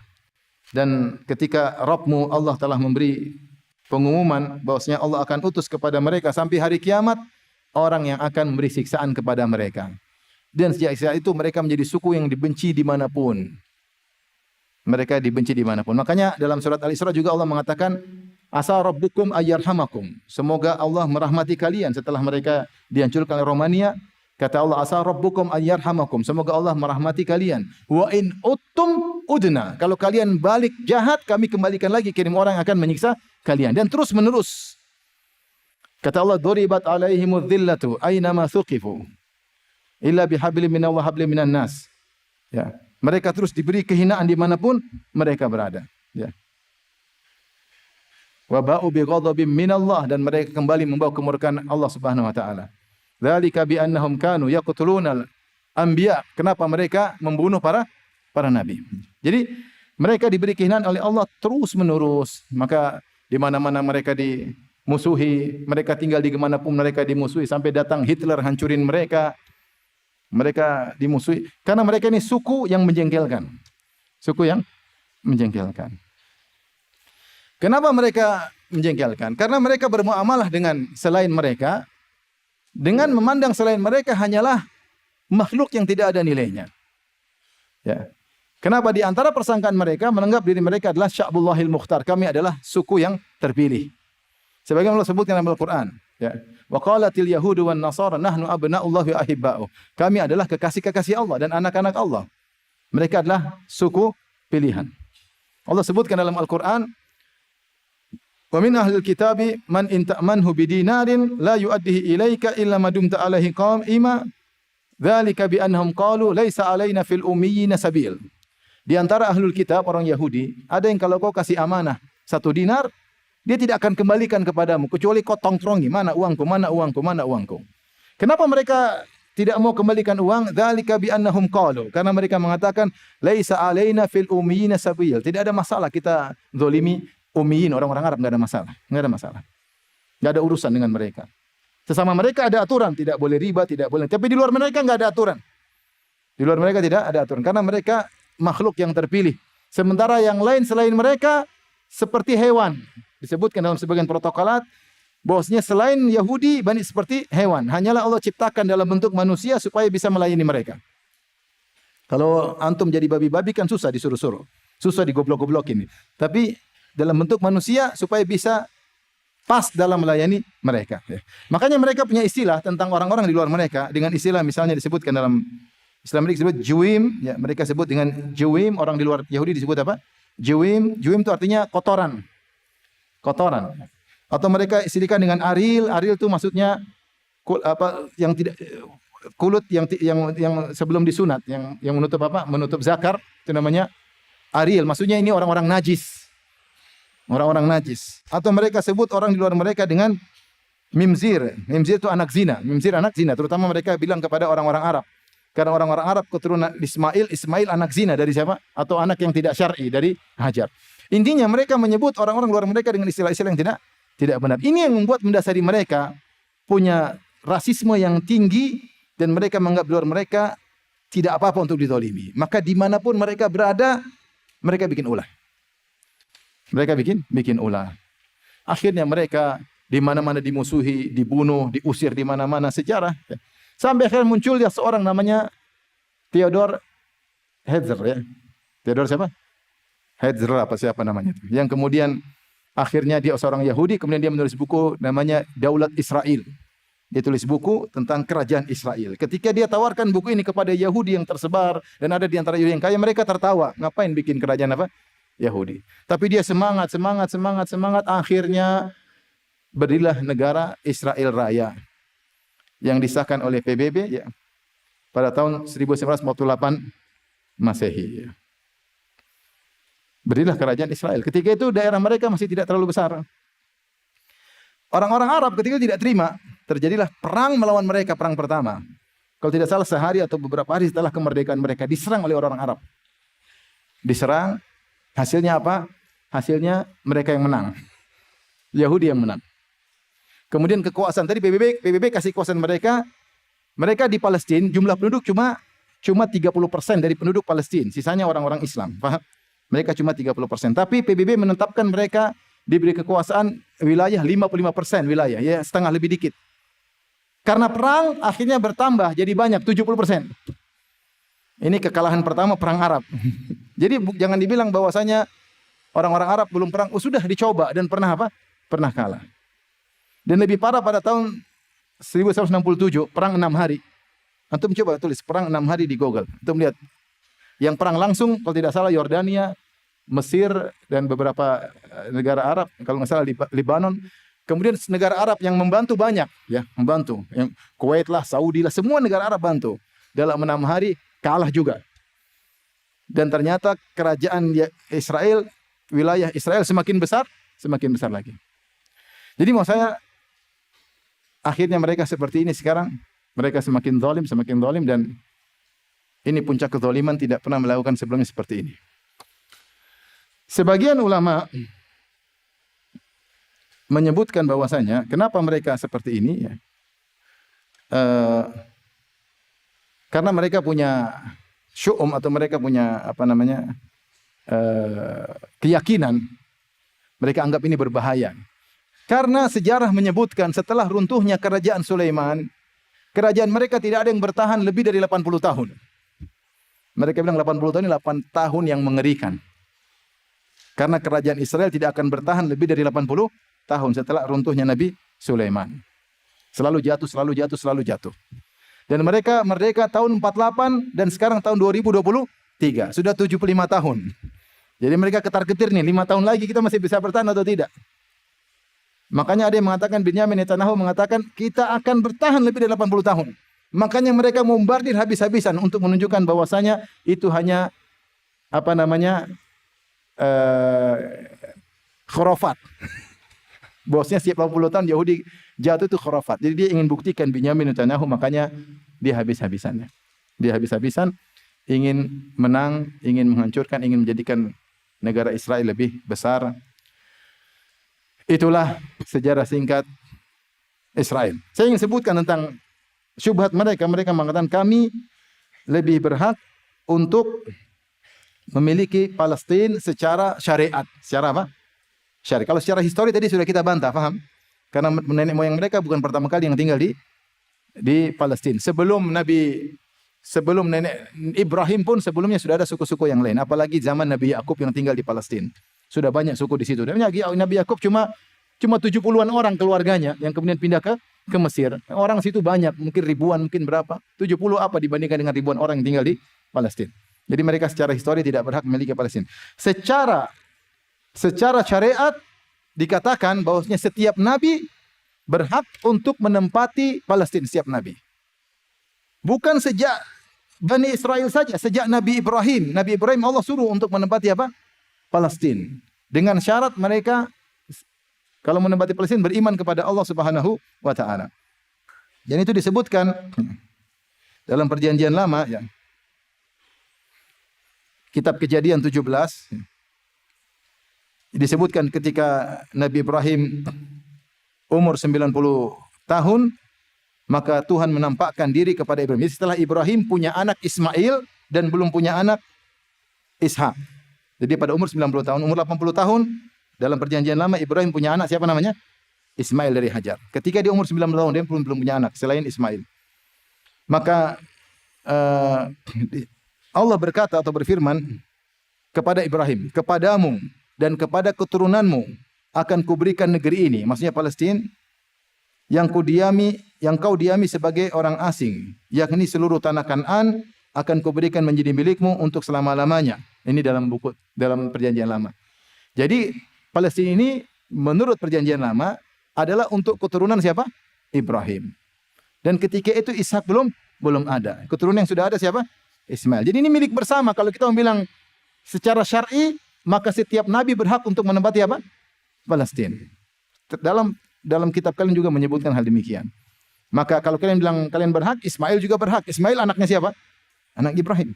Dan ketika Rabbmu Allah telah memberi pengumuman bahwasanya Allah akan utus kepada mereka sampai hari kiamat orang yang akan memberi siksaan kepada mereka. Dan sejak saat itu mereka menjadi suku yang dibenci dimanapun. Mereka dibenci dimanapun. Makanya dalam surat Al-Isra juga Allah mengatakan, asa rabbukum ayyarhamakum. Semoga Allah merahmati kalian setelah mereka dihancurkan oleh Romania. Kata Allah, asa rabbukum ayyarhamakum. Semoga Allah merahmati kalian. Wa in uttum udna. Kalau kalian balik jahat, kami kembalikan lagi, kirim orang yang akan menyiksa kalian. Dan terus menerus. Kata Allah, duribat alaihimudz dhillatu aina ma thuqifu illa bihablin minallah hablin minan nas. Ya, mereka terus diberi kehinaan dimanapun mereka berada. Ya. Wa ba'u bi ghadabin minallah, dan mereka kembali membawa kemurkaan Allah Subhanahu wa taala. Dzalika bi annahum kanu yaqtulunal anbiya. Kenapa mereka membunuh para nabi? Jadi mereka diberi kehinaan oleh Allah terus menerus. Maka di mana-mana mereka dimusuhi, mereka tinggal di manapun mereka dimusuhi, sampai datang Hitler hancurin mereka. Mereka dimusuhi karena mereka ini suku yang menjengkelkan. Suku yang menjengkelkan. Kenapa mereka menjengkelkan? Karena mereka bermuamalah dengan selain mereka dengan memandang selain mereka hanyalah makhluk yang tidak ada nilainya. Ya. Kenapa di antara persangkaan mereka menganggap diri mereka adalah Sya'bullahil Mukhtar, kami adalah suku yang terpilih. Sebagaimana Allah sebutkan dalam Al-Qur'an, ya. Wa qalatil yahudu wan nasara nahnu abna'ullahi wa ahibba'uh. Kami adalah kekasih-kekasih Allah dan anak-anak Allah. Mereka adalah suku pilihan. Allah sebutkan dalam Al-Qur'an, wa min ahlil kitabi man in ta'manhu bidinarin la yu'addihi ilaika illa ma dumta alaihi qa'ima dzalika bi annahum qalu laisa alaina fil ummiyina sabil. Di antara ahlul kitab orang Yahudi, ada yang kalau kau kasih amanah 1 dinar, dia tidak akan kembalikan kepadamu kecuali kau tongkrongi, mana uangku, mana uangku, mana uangku. Kenapa mereka tidak mau kembalikan uang? Dzalika bi annahum qalu, karena mereka mengatakan laisa alaina fil ummiyina sabil. Tidak ada masalah kita zalimi ummiyin, orang-orang Arab, enggak ada masalah. Enggak ada masalah. Enggak ada urusan dengan mereka. Sesama mereka ada aturan, tidak boleh riba, tidak boleh. Tapi di luar mereka enggak ada aturan. Di luar mereka tidak ada aturan karena mereka makhluk yang terpilih. Sementara yang lain selain mereka seperti hewan. Disebutkan dalam sebagian protokolat bahwasanya selain Yahudi banyak seperti hewan. Hanyalah Allah ciptakan dalam bentuk manusia supaya bisa melayani mereka. Kalau antum jadi babi-babi kan susah disuruh-suruh. Susah digoblok-goblokin. Tapi dalam bentuk manusia supaya bisa pas dalam melayani mereka. Makanya mereka punya istilah tentang orang-orang di luar mereka dengan istilah misalnya disebutkan dalam Islam mereka disebut Juwim, ya, mereka sebut dengan Juwim, orang di luar Yahudi disebut apa? Juwim. Juwim itu artinya kotoran. Kotoran. Atau mereka istilahkan dengan aril. Aril itu maksudnya yang tidak kulit yang sebelum disunat, yang menutup apa? Menutup zakar, itu namanya aril. Maksudnya ini orang-orang najis. Orang-orang najis. Atau mereka sebut orang di luar mereka dengan mimzir. Mimzir itu anak zina. Mimzir anak zina. Terutama mereka bilang kepada orang-orang Arab. Karena orang-orang Arab keturunan Ismail anak zina dari siapa? Atau anak yang tidak syar'i dari Hajar. Intinya mereka menyebut orang-orang luar mereka dengan istilah-istilah yang tidak benar. Ini yang membuat mendasari mereka punya rasisme yang tinggi dan mereka menganggap luar mereka tidak apa-apa untuk dizalimi. Maka dimanapun mereka berada, mereka bikin ulah. Mereka bikin ulah. Akhirnya mereka di mana-mana dimusuhi, dibunuh, diusir di mana-mana sejarah. Sampai akhirnya muncul ya seorang namanya Theodor Herzl, ya. Theodor siapa? Herzl apa siapa namanya itu. Yang kemudian akhirnya dia seorang Yahudi, kemudian dia menulis buku namanya Daulat Israel. Dia tulis buku tentang kerajaan Israel. Ketika dia tawarkan buku ini kepada Yahudi yang tersebar dan ada di antara Yahudi yang kaya, mereka tertawa. Ngapain bikin kerajaan apa? Yahudi. Tapi dia semangat. Akhirnya berdirilah negara Israel Raya yang disahkan oleh PBB ya, pada tahun 1948 Masehi. Ya. Berdirilah kerajaan Israel. Ketika itu daerah mereka masih tidak terlalu besar. Orang-orang Arab ketika itu tidak terima. Terjadilah perang melawan mereka, perang pertama. Kalau tidak salah sehari atau beberapa hari setelah kemerdekaan mereka diserang oleh orang Arab. Diserang, hasilnya apa? Hasilnya mereka yang menang. Yahudi yang menang. Kemudian kekuasaan tadi PBB kasih kekuasaan mereka. Mereka di Palestina jumlah penduduk cuma 30% dari penduduk Palestina. Sisanya orang-orang Islam. Paham? Mereka cuma 30%. Tapi PBB menetapkan mereka diberi kekuasaan wilayah 55% wilayah, ya setengah lebih dikit. Karena perang akhirnya bertambah jadi banyak 70%. Ini kekalahan pertama perang Arab. Jadi jangan dibilang bahwasanya orang-orang Arab belum perang, sudah dicoba dan pernah apa? Pernah kalah. Dan lebih parah pada tahun 1167, perang 6 hari. Antum coba tulis perang 6 hari di Google. Antum lihat. Yang perang langsung kalau tidak salah Yordania, Mesir dan beberapa negara Arab, kalau nggak salah Libanon. Kemudian negara Arab yang membantu banyak, ya, membantu. Yang Kuwait lah, Saudi lah, semua negara Arab bantu. Dalam 6 hari kalah juga. Dan ternyata kerajaan Israel, wilayah Israel semakin besar lagi. Jadi mau saya akhirnya mereka seperti ini sekarang. Mereka semakin zalim dan ini puncak kezaliman, tidak pernah melakukan sebelumnya seperti ini. Sebagian ulama menyebutkan bahwasanya kenapa mereka seperti ini ya. Karena mereka punya syu'um atau mereka punya keyakinan, mereka anggap ini berbahaya. Karena sejarah menyebutkan setelah runtuhnya kerajaan Sulaiman, kerajaan mereka tidak ada yang bertahan lebih dari 80 tahun. Mereka bilang 80 tahun ini 8 tahun yang mengerikan. Karena kerajaan Israel tidak akan bertahan lebih dari 80 tahun setelah runtuhnya Nabi Sulaiman. Selalu jatuh. Dan mereka merdeka tahun 48 dan sekarang tahun 2023. Sudah 75 tahun. Jadi mereka ketar-ketir nih, 5 tahun lagi kita masih bisa bertahan atau tidak. Makanya ada yang mengatakan, Binyamin Netanyahu mengatakan, kita akan bertahan lebih dari 80 tahun. Makanya mereka membombardir habis-habisan untuk menunjukkan bahwasanya itu hanya khurafat. Bosnya setiap 80 tahun Yahudi jatuh itu khurafat. Jadi dia ingin buktikan Binyamin Netanyahu, makanya dia habis-habisannya. Dia habis-habisan ingin menang, ingin menghancurkan, ingin menjadikan negara Israel lebih besar. Itulah sejarah singkat Israel. Saya ingin sebutkan tentang syubhat mereka. Mereka mengatakan kami lebih berhak untuk memiliki Palestina secara syariat. Secara apa? Syariat. Kalau secara histori tadi sudah kita bantah, paham? Karena nenek moyang mereka bukan pertama kali yang tinggal di Palestina. Sebelum nenek Ibrahim pun sebelumnya sudah ada suku-suku yang lain. Apalagi zaman Nabi Yakub yang tinggal di Palestina. Sudah banyak suku di situ. Dan Nabi Yakub cuma 70-an orang keluarganya yang kemudian pindah ke Mesir. Orang situ banyak, mungkin ribuan, mungkin berapa. 70 apa dibandingkan dengan ribuan orang yang tinggal di Palestina. Jadi mereka secara histori tidak berhak memiliki Palestina. Secara syariat dikatakan bahwasanya setiap nabi berhak untuk menempati Palestina, setiap nabi. Bukan sejak Bani Israel saja, sejak Nabi Ibrahim. Nabi Ibrahim Allah suruh untuk menempati apa? Palestina. Dengan syarat mereka kalau menempati Palestina beriman kepada Allah Subhanahu wa taala. Dan itu disebutkan dalam perjanjian lama ya. Kitab Kejadian 17 disebutkan ketika Nabi Ibrahim umur 90 tahun, maka Tuhan menampakkan diri kepada Ibrahim. Jadi setelah Ibrahim punya anak Ismail dan belum punya anak Ishak. Jadi pada umur 90 tahun, umur 80 tahun, dalam perjanjian lama Ibrahim punya anak siapa namanya? Ismail dari Hajar. Ketika dia umur 90 tahun, dia belum punya anak selain Ismail. Maka Allah berkata atau berfirman kepada Ibrahim, kepadamu dan kepada keturunanmu akan kuberikan negeri ini, maksudnya Palestina, yang kau diami sebagai orang asing, yakni seluruh tanah Kanaan akan kuberikan menjadi milikmu untuk selama-lamanya. Ini dalam perjanjian lama. Jadi Palestina ini menurut perjanjian lama adalah untuk keturunan siapa? Ibrahim. Dan ketika itu Ishak belum ada. Keturunan yang sudah ada siapa? Ismail. Jadi ini milik bersama. Kalau kita bilang secara syar'i, maka setiap nabi berhak untuk menempati apa? Palestina. Dalam kitab kalian juga menyebutkan hal demikian. Maka kalau kalian bilang kalian berhak, Ismail juga berhak. Ismail anaknya siapa? Anak Ibrahim.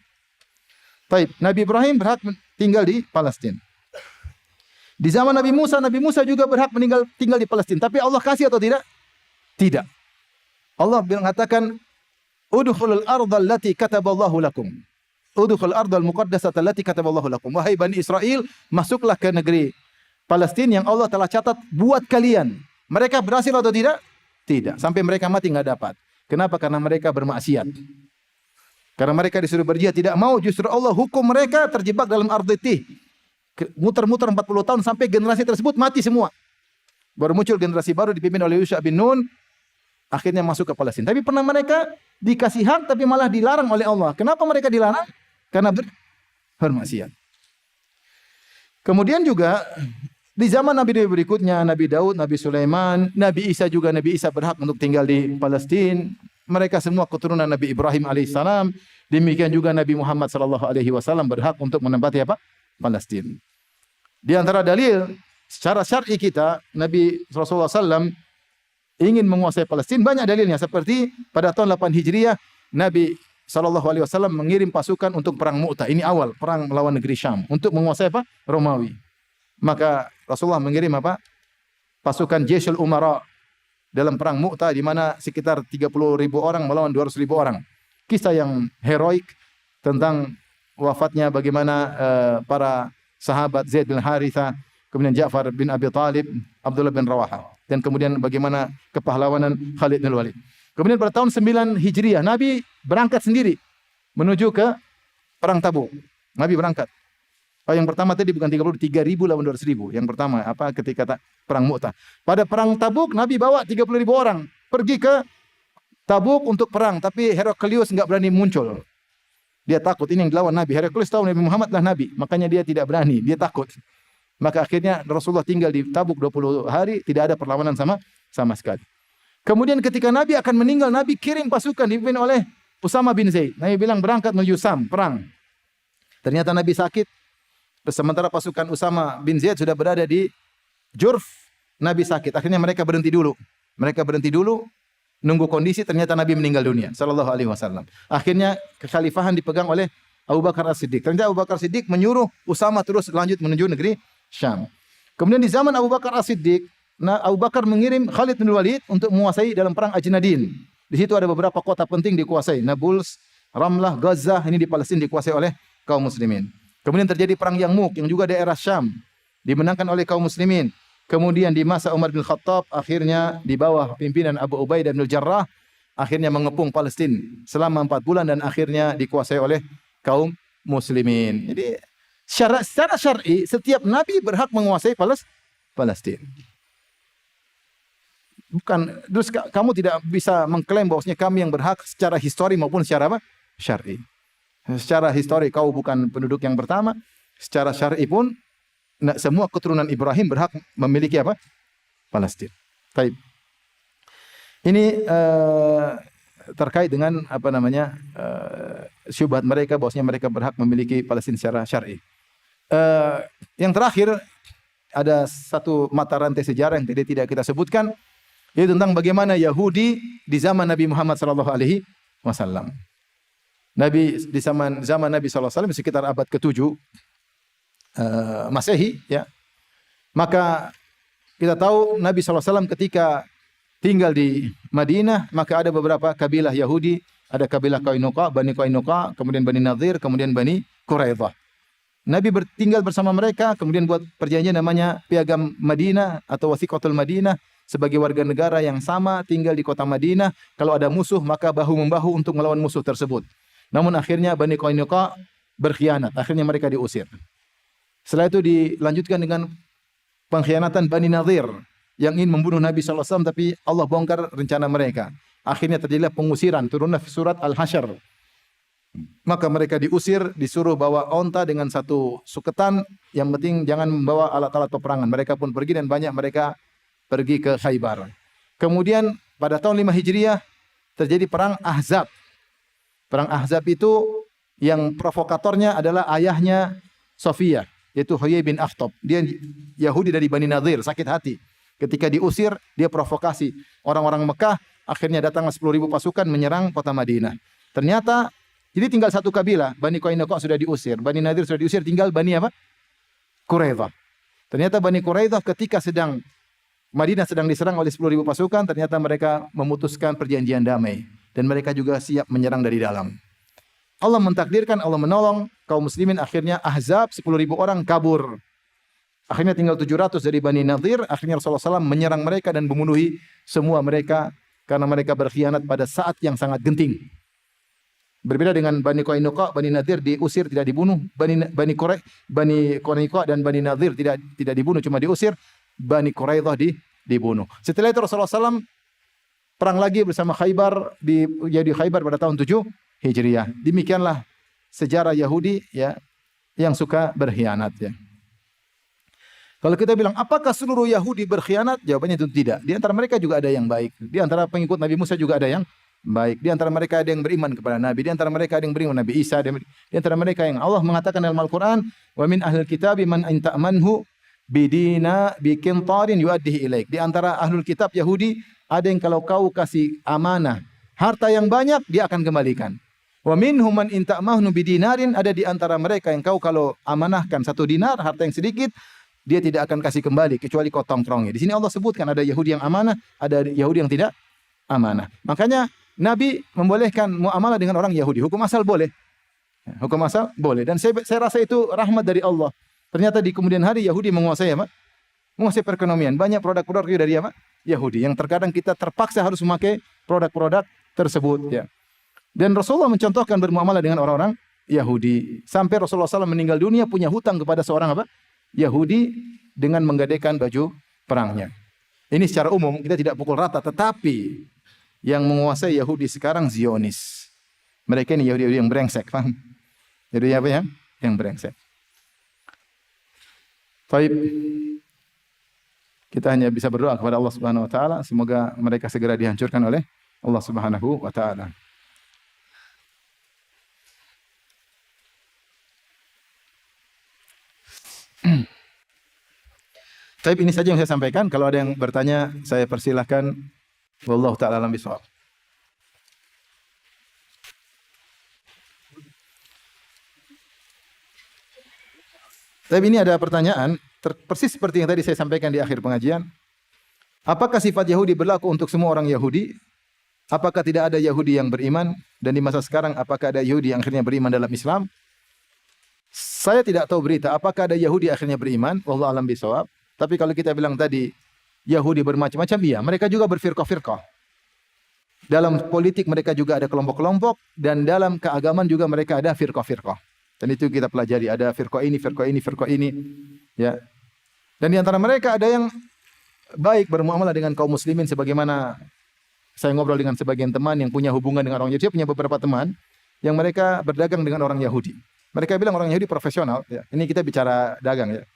Baik, Nabi Ibrahim berhak tinggal di Palestina. Di zaman Nabi Musa juga berhak tinggal di Palestina. Tapi Allah kasih atau tidak? Tidak. Allah mengatakan, udkhulul ardal lati kataballahu lakum. Udkhul ardal muqaddasata allati kataballahu lakum. Wahai Bani Israel, masuklah ke negeri Palestina yang Allah telah catat buat kalian. Mereka berhasil atau tidak? Tidak. Sampai mereka mati enggak dapat. Kenapa? Karena mereka bermaksiat. Karena mereka disuruh berjihad tidak mau, justru Allah hukum mereka terjebak dalam arditih. Muter-muter 40 tahun sampai generasi tersebut mati semua. Baru muncul generasi baru dipimpin oleh Yusha bin Nun, akhirnya masuk ke Palestina. Tapi pernah mereka dikasih hak tapi malah dilarang oleh Allah. Kenapa mereka dilarang? Karena bermaksiat. Kemudian juga di zaman Nabi berikutnya, Nabi Daud, Nabi Sulaiman, Nabi Isa juga, Nabi Isa berhak untuk tinggal di Palestina. Mereka semua keturunan Nabi Ibrahim alaihissalam. Demikian juga Nabi Muhammad sallallahu alaihi wasallam berhak untuk menempati apa? Palestina. Di antara dalil secara syar'i kita, Nabi Rasulullah SAW ingin menguasai Palestina, banyak dalilnya. Seperti pada tahun 8 Hijriah, Nabi SAW mengirim pasukan untuk perang Mu'tah. Ini awal perang melawan negeri Syam untuk menguasai apa? Romawi. Maka Rasulullah mengirim apa? Pasukan Jaisul Umara dalam perang Mu'tah, di mana sekitar 30.000 orang melawan 200.000 orang. Kisah yang heroik tentang wafatnya bagaimana para sahabat Zaid bin Harithah, kemudian Ja'far bin Abi Talib, Abdullah bin Rawaha, dan kemudian bagaimana kepahlawanan Khalid bin Walid. Kemudian pada tahun 9 Hijriah, Nabi berangkat sendiri menuju ke perang Tabuk. Nabi berangkat. Oh, yang pertama tadi bukan 3.000 lawan 200.000. Yang pertama apa? Ketika perang Mu'tah. Pada perang Tabuk, Nabi bawa 30.000 orang pergi ke Tabuk untuk perang, tapi Heraklius enggak berani muncul. Dia takut, ini yang dilawan Nabi. Heraklius tahu Nabi Muhammad lah Nabi, makanya dia tidak berani, dia takut. Maka akhirnya Rasulullah tinggal di Tabuk 20 hari, tidak ada perlawanan sama sekali. Kemudian ketika Nabi akan meninggal, Nabi kirim pasukan dipimpin oleh Usama bin Zaid. Nabi bilang berangkat menuju Sam, perang. Ternyata Nabi sakit. Sementara pasukan Usama bin Zaid sudah berada di Jurf, Nabi sakit. Akhirnya mereka berhenti dulu. Nunggu kondisi, ternyata Nabi meninggal dunia sallallahu alaihi wasallam. Akhirnya kekhalifahan dipegang oleh Abu Bakar As-Siddiq. Ternyata Abu Bakar As-Siddiq menyuruh Usama terus lanjut menuju negeri Syam. Kemudian di zaman Abu Bakar As-Siddiq, Abu Bakar mengirim Khalid bin Walid untuk menguasai dalam perang Ajnadin. Di situ ada beberapa kota penting dikuasai. Nablus, Ramlah, Gaza, ini di Palestina dikuasai oleh kaum muslimin. Kemudian terjadi perang Yarmuk yang juga daerah Syam, dimenangkan oleh kaum muslimin. Kemudian di masa Umar bin Khattab, akhirnya di bawah pimpinan Abu Ubaidah bin Jarrah, akhirnya mengepung Palestina selama 4 bulan dan akhirnya dikuasai oleh kaum muslimin. Jadi secara syar'i setiap nabi berhak menguasai Palestina. Bukan, terus kamu tidak bisa mengklaim bahwasanya kami yang berhak secara histori maupun secara apa? Syar'i. Secara histori kau bukan penduduk yang pertama, secara syar'i pun semua keturunan Ibrahim berhak memiliki apa? Palestina. Baik. Ini terkait dengan apa namanya? Syubhat mereka bahwasanya mereka berhak memiliki Palestina secara syar'i. Yang terakhir ada satu mata rantai sejarah yang tidak kita sebutkan, yaitu tentang bagaimana Yahudi di zaman Nabi Muhammad sallallahu alaihi wasallam. Nabi di zaman Nabi sallallahu alaihi wasallam sekitar abad ke-7 Masehi, ya. Maka kita tahu Nabi sallallahu alaihi wasallam ketika tinggal di Madinah, maka ada beberapa kabilah Yahudi, ada kabilah Qainuqa, Bani Qainuqa, kemudian Bani Nadir, kemudian Bani Quraidah. Nabi tinggal bersama mereka, kemudian buat perjanjian namanya Piagam Madinah atau Wasiqatul Madinah. Sebagai warga negara yang sama tinggal di kota Madinah, kalau ada musuh maka bahu-membahu untuk melawan musuh tersebut. Namun akhirnya Bani Qainuqa berkhianat, akhirnya mereka diusir. Setelah itu dilanjutkan dengan pengkhianatan Bani Nadir yang ingin membunuh Nabi sallallahu alaihi wasallam, tapi Allah bongkar rencana mereka. Akhirnya terjadilah pengusiran, turunlah surat Al-Hasyr. Maka mereka diusir, disuruh bawa onta dengan satu suketan, yang penting jangan membawa alat-alat peperangan. Mereka pun pergi dan banyak mereka pergi ke Khaybar. Kemudian pada tahun 5 Hijriah terjadi perang Ahzab. Perang Ahzab itu yang provokatornya adalah ayahnya Sofia, yaitu Huyai bin Akhtab. Dia Yahudi dari Bani Nadir, sakit hati. Ketika diusir, dia provokasi. Orang-orang Mekah akhirnya datang 10.000 pasukan menyerang kota Madinah. Ternyata jadi tinggal satu kabilah, Bani Qainuqa sudah diusir, Bani Nadir sudah diusir, tinggal Bani apa? Quraidah. Ternyata Bani Quraidah ketika sedang Madinah sedang diserang oleh 10.000 pasukan, ternyata mereka memutuskan perjanjian damai dan mereka juga siap menyerang dari dalam. Allah mentakdirkan, Allah menolong kaum muslimin, akhirnya Ahzab 10.000 orang kabur. Akhirnya tinggal 700 dari Bani Nadir, akhirnya Rasulullah SAW menyerang mereka dan membunuhi semua mereka karena mereka berkhianat pada saat yang sangat genting. Berbeda dengan Bani Qainuqa, Bani Nadir diusir tidak dibunuh, Bani Qainuqa dan Bani Nadir tidak dibunuh, cuma diusir. Bani Quraidah dibunuh. Setelah itu Rasulullah SAW perang lagi bersama Khaybar di Khaybar pada tahun 7 Hijriah. Demikianlah sejarah Yahudi ya yang suka berkhianat ya. Kalau kita bilang apakah seluruh Yahudi berkhianat? Jawabannya itu tidak. Di antara mereka juga ada yang baik. Di antara pengikut Nabi Musa juga ada yang baik. Di antara mereka ada yang beriman kepada Nabi. Di antara mereka ada yang beriman Nabi Isa. Di antara mereka yang Allah mengatakan dalam Al-Quran, wa min ahlil kitabi man in ta'manhu bidina biqintarin yuaddihi ilaik. Di antara ahlul kitab Yahudi ada yang kalau kau kasih amanah harta yang banyak dia akan kembalikan. Wa minhum man in ta'manhu bidinarin, ada di antara mereka yang kau kalau amanahkan 1 dinar harta yang sedikit dia tidak akan kasih kembali kecuali kau tongkrongnya. Di sini Allah sebutkan ada Yahudi yang amanah, ada Yahudi yang tidak amanah. Makanya Nabi membolehkan muamalah dengan orang Yahudi. Hukum asal boleh. Hukum asal boleh. Dan saya rasa itu rahmat dari Allah. Ternyata di kemudian hari Yahudi menguasai apa? Menguasai perekonomian. Banyak produk-produk dari apa? Yahudi. Yang terkadang kita terpaksa harus memakai produk-produk tersebut. Ya. Dan Rasulullah mencontohkan bermuamalah dengan orang-orang Yahudi. Sampai Rasulullah SAW meninggal dunia punya hutang kepada seorang apa? Yahudi dengan menggadaikan baju perangnya. Ini secara umum kita tidak pukul rata, tetapi yang menguasai Yahudi sekarang Zionis. Mereka ini Yahudi yang brengsek, paham? Jadi apa ya? Yang brengsek. Baik. Kita hanya bisa berdoa kepada Allah Subhanahu wa taala semoga mereka segera dihancurkan oleh Allah Subhanahu wa taala. Tapi ini saja yang saya sampaikan. Kalau ada yang bertanya, saya persilahkan. Wallahu ta'ala alam bishawab. Tapi ini ada pertanyaan, persis seperti yang tadi saya sampaikan di akhir pengajian. Apakah sifat Yahudi berlaku untuk semua orang Yahudi? Apakah tidak ada Yahudi yang beriman? Dan di masa sekarang, apakah ada Yahudi yang akhirnya beriman dalam Islam? Saya tidak tahu berita, apakah ada Yahudi akhirnya beriman? Wallahu a'lam bishawab. Tapi kalau kita bilang tadi, Yahudi bermacam-macam, iya. Mereka juga berfirqah-firqah. Dalam politik mereka juga ada kelompok-kelompok. Dan dalam keagamaan juga mereka ada firqah-firqah. Dan itu kita pelajari. Ada firqah ini, firqah ini, firqah ini. Ya. Dan di antara mereka ada yang baik bermuamalah dengan kaum muslimin. Sebagaimana saya ngobrol dengan sebagian teman yang punya hubungan dengan orang Yahudi. Saya punya beberapa teman yang mereka berdagang dengan orang Yahudi. Mereka bilang orang Yahudi profesional. Ya. Ini kita bicara dagang ya.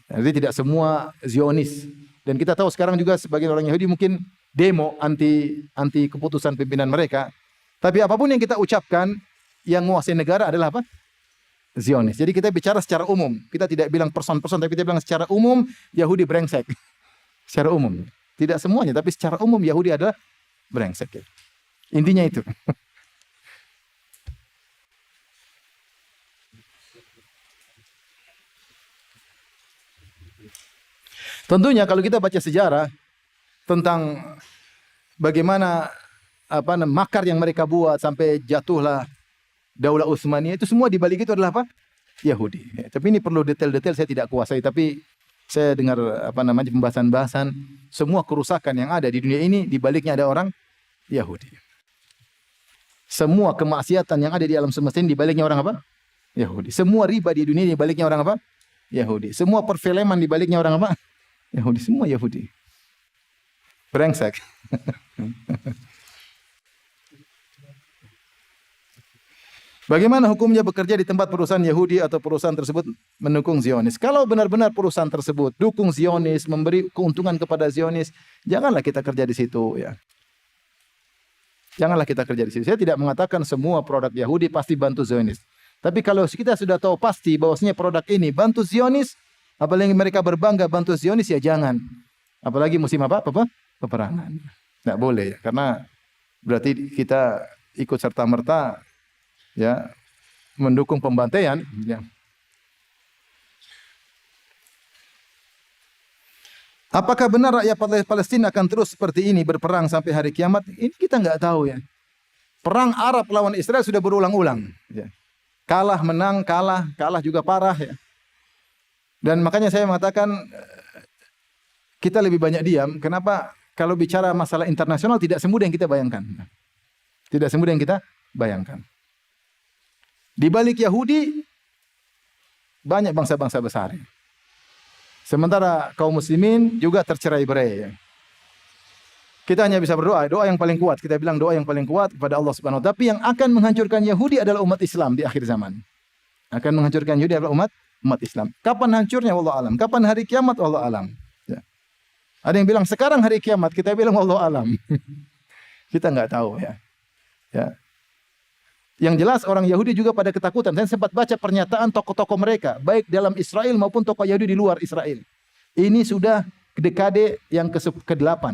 Jadi tidak semua Zionis. Dan kita tahu sekarang juga sebagian orang Yahudi mungkin demo anti keputusan pimpinan mereka. Tapi apapun yang kita ucapkan yang menguasai negara adalah apa? Zionis. Jadi kita bicara secara umum. Kita tidak bilang person-person, tapi kita bilang secara umum Yahudi brengsek. Secara umum. Tidak semuanya, tapi secara umum Yahudi adalah brengsek. Intinya itu. Tentunya kalau kita baca sejarah tentang bagaimana makar yang mereka buat sampai jatuhlah Daulah Utsmaniyah, itu semua di balik itu adalah apa? Yahudi. Ya, tapi ini perlu detail-detail saya tidak kuasai, tapi saya dengar pembahasan-bahasan semua kerusakan yang ada di dunia ini di baliknya ada orang Yahudi. Semua kemaksiatan yang ada di alam semesta ini di baliknya orang apa? Yahudi. Semua riba di dunia ini di baliknya orang apa? Yahudi. Semua perfilman di baliknya orang apa? Yahudi, semua Yahudi. Brengsek. Bagaimana hukumnya bekerja di tempat perusahaan Yahudi atau perusahaan tersebut mendukung Zionis? Kalau benar-benar perusahaan tersebut dukung Zionis, memberi keuntungan kepada Zionis, janganlah kita kerja di situ ya. Janganlah kita kerja di situ. Saya tidak mengatakan semua produk Yahudi pasti bantu Zionis. Tapi kalau kita sudah tahu pasti bahwasanya produk ini bantu Zionis, apalagi mereka berbangga bantu Zionis, ya jangan. Apalagi musim apa? Peperangan. Tidak boleh ya, karena berarti kita ikut serta-merta ya mendukung pembantaian. Ya. Apakah benar rakyat Palestina akan terus seperti ini berperang sampai hari kiamat? Ini kita nggak tahu ya. Perang Arab lawan Israel sudah berulang-ulang. Ya. Kalah, menang, kalah, kalah juga parah ya. Dan makanya saya mengatakan kita lebih banyak diam. Kenapa? Kalau bicara masalah internasional tidak semudah yang kita bayangkan. Tidak semudah yang kita bayangkan. Di balik Yahudi banyak bangsa-bangsa besar. Sementara kaum muslimin juga tercerai-berai. Kita hanya bisa berdoa, doa yang paling kuat. Kita bilang doa yang paling kuat kepada Allah Subhanahu wa taala. Tapi yang akan menghancurkan Yahudi adalah umat Islam di akhir zaman. Akan menghancurkan Yahudi adalah umat Islam. Kapan hancurnya wallahu alam. Kapan hari kiamat wallahu alam. Ya. Ada yang bilang sekarang hari kiamat, kita bilang wallahu alam. Kita nggak tahu ya. Ya. Yang jelas orang Yahudi juga pada ketakutan. Saya sempat baca pernyataan tokoh-tokoh mereka, baik dalam Israel maupun tokoh Yahudi di luar Israel. Ini sudah dekade yang ke-8.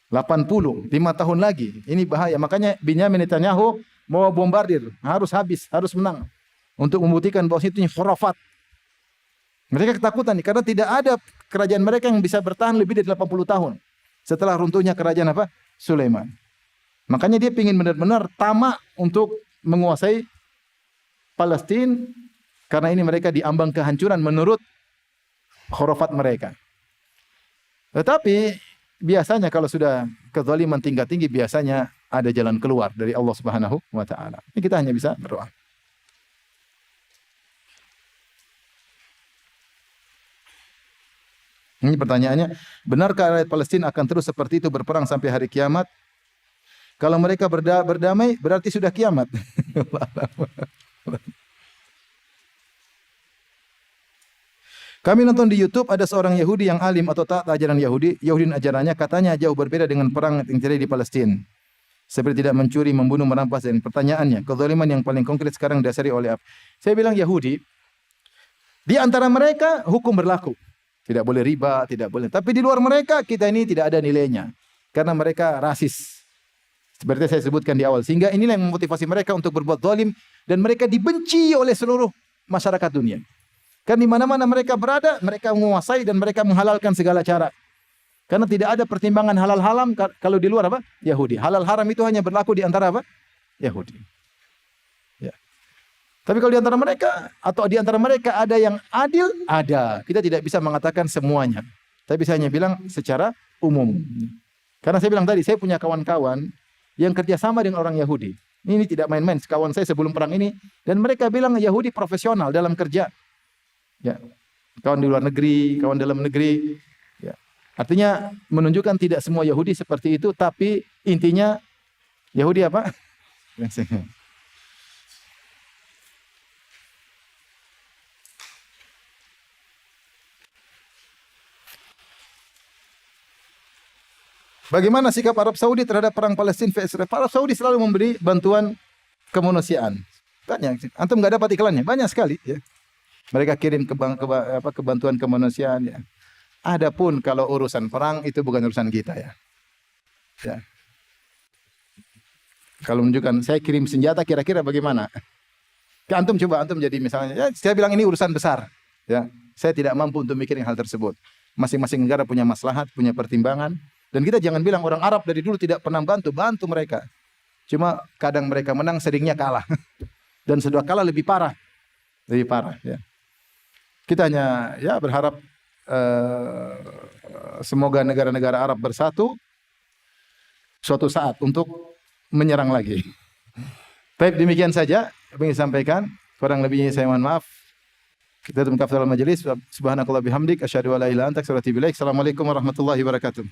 80, 5 tahun lagi. Ini bahaya. Makanya Binyamin Netanyahu mau bombardir, harus habis, harus menang. Untuk membuktikan bahwa itu khurafat. Mereka ketakutan nih, karena tidak ada kerajaan mereka yang bisa bertahan lebih dari 80 tahun. Setelah runtuhnya kerajaan apa? Sulaiman. Makanya dia ingin benar-benar tamak untuk menguasai Palestina karena ini mereka diambang kehancuran menurut khurafat mereka. Tetapi biasanya kalau sudah kezaliman tingkat tinggi biasanya ada jalan keluar dari Allah Subhanahu wa taala. Ini kita hanya bisa berdoa. Ini pertanyaannya, benarkah rakyat Palestina akan terus seperti itu berperang sampai hari kiamat? Kalau mereka berdamai, berarti sudah kiamat. Kami nonton di YouTube ada seorang Yahudi yang alim atau taat ajaran Yahudi. Yahudi ajarannya katanya jauh berbeda dengan perang yang terjadi di Palestina. Seperti tidak mencuri, membunuh, merampas. Dan pertanyaannya, kezaliman yang paling konkret sekarang dasari oleh apa? Saya bilang Yahudi, di antara mereka hukum berlaku. Tidak boleh riba, tidak boleh. Tapi di luar mereka, kita ini tidak ada nilainya. Karena mereka rasis. Seperti saya sebutkan di awal. Sehingga inilah yang memotivasi mereka untuk berbuat zalim. Dan mereka dibenci oleh seluruh masyarakat dunia. Kan di mana-mana mereka berada, mereka menguasai dan mereka menghalalkan segala cara. Karena tidak ada pertimbangan halal haram kalau di luar apa? Yahudi. Halal haram itu hanya berlaku di antara apa? Yahudi. Ya. Tapi kalau di antara mereka atau di antara mereka ada yang adil, ada. Kita tidak bisa mengatakan semuanya. Tapi saya hanya bilang secara umum. Karena saya bilang tadi, saya punya kawan-kawan yang kerjasama dengan orang Yahudi. Ini tidak main-main. Kawan saya sebelum perang ini. Dan mereka bilang Yahudi profesional dalam kerja. Ya. Kawan di luar negeri, kawan dalam negeri. Ya. Artinya menunjukkan tidak semua Yahudi seperti itu. Tapi intinya Yahudi apa? Bagaimana sikap Arab Saudi terhadap perang Palestina vs Israel? Arab Saudi selalu memberi bantuan kemanusiaan. Banyak. Antum nggak dapat iklannya, banyak sekali. Ya. Mereka kirim kebantuan kemanusiaan. Ya. Adapun kalau urusan perang itu bukan urusan kita ya. Ya. Kalau menunjukkan saya kirim senjata, kira-kira bagaimana? Antum coba, antum jadi misalnya, ya, saya bilang ini urusan besar. Ya. Saya tidak mampu untuk mikirin hal tersebut. Masing-masing negara punya maslahat, punya pertimbangan. Dan kita jangan bilang orang Arab dari dulu tidak pernah bantu mereka. Cuma kadang mereka menang, seringnya kalah. Dan sudah kalah lebih parah. Lebih parah. Ya. Kita hanya ya berharap semoga negara-negara Arab bersatu suatu saat untuk menyerang lagi. Baik, demikian saja yang ingin sampaikan. Kurang lebihnya saya mohon maaf. Kita tutup kafaratul majelis. Subhanakallah bihamdik. Asyhadu an la ilaha illa anta astaghfiruka wa atubu ilaik. Assalamualaikum warahmatullahi wabarakatuh.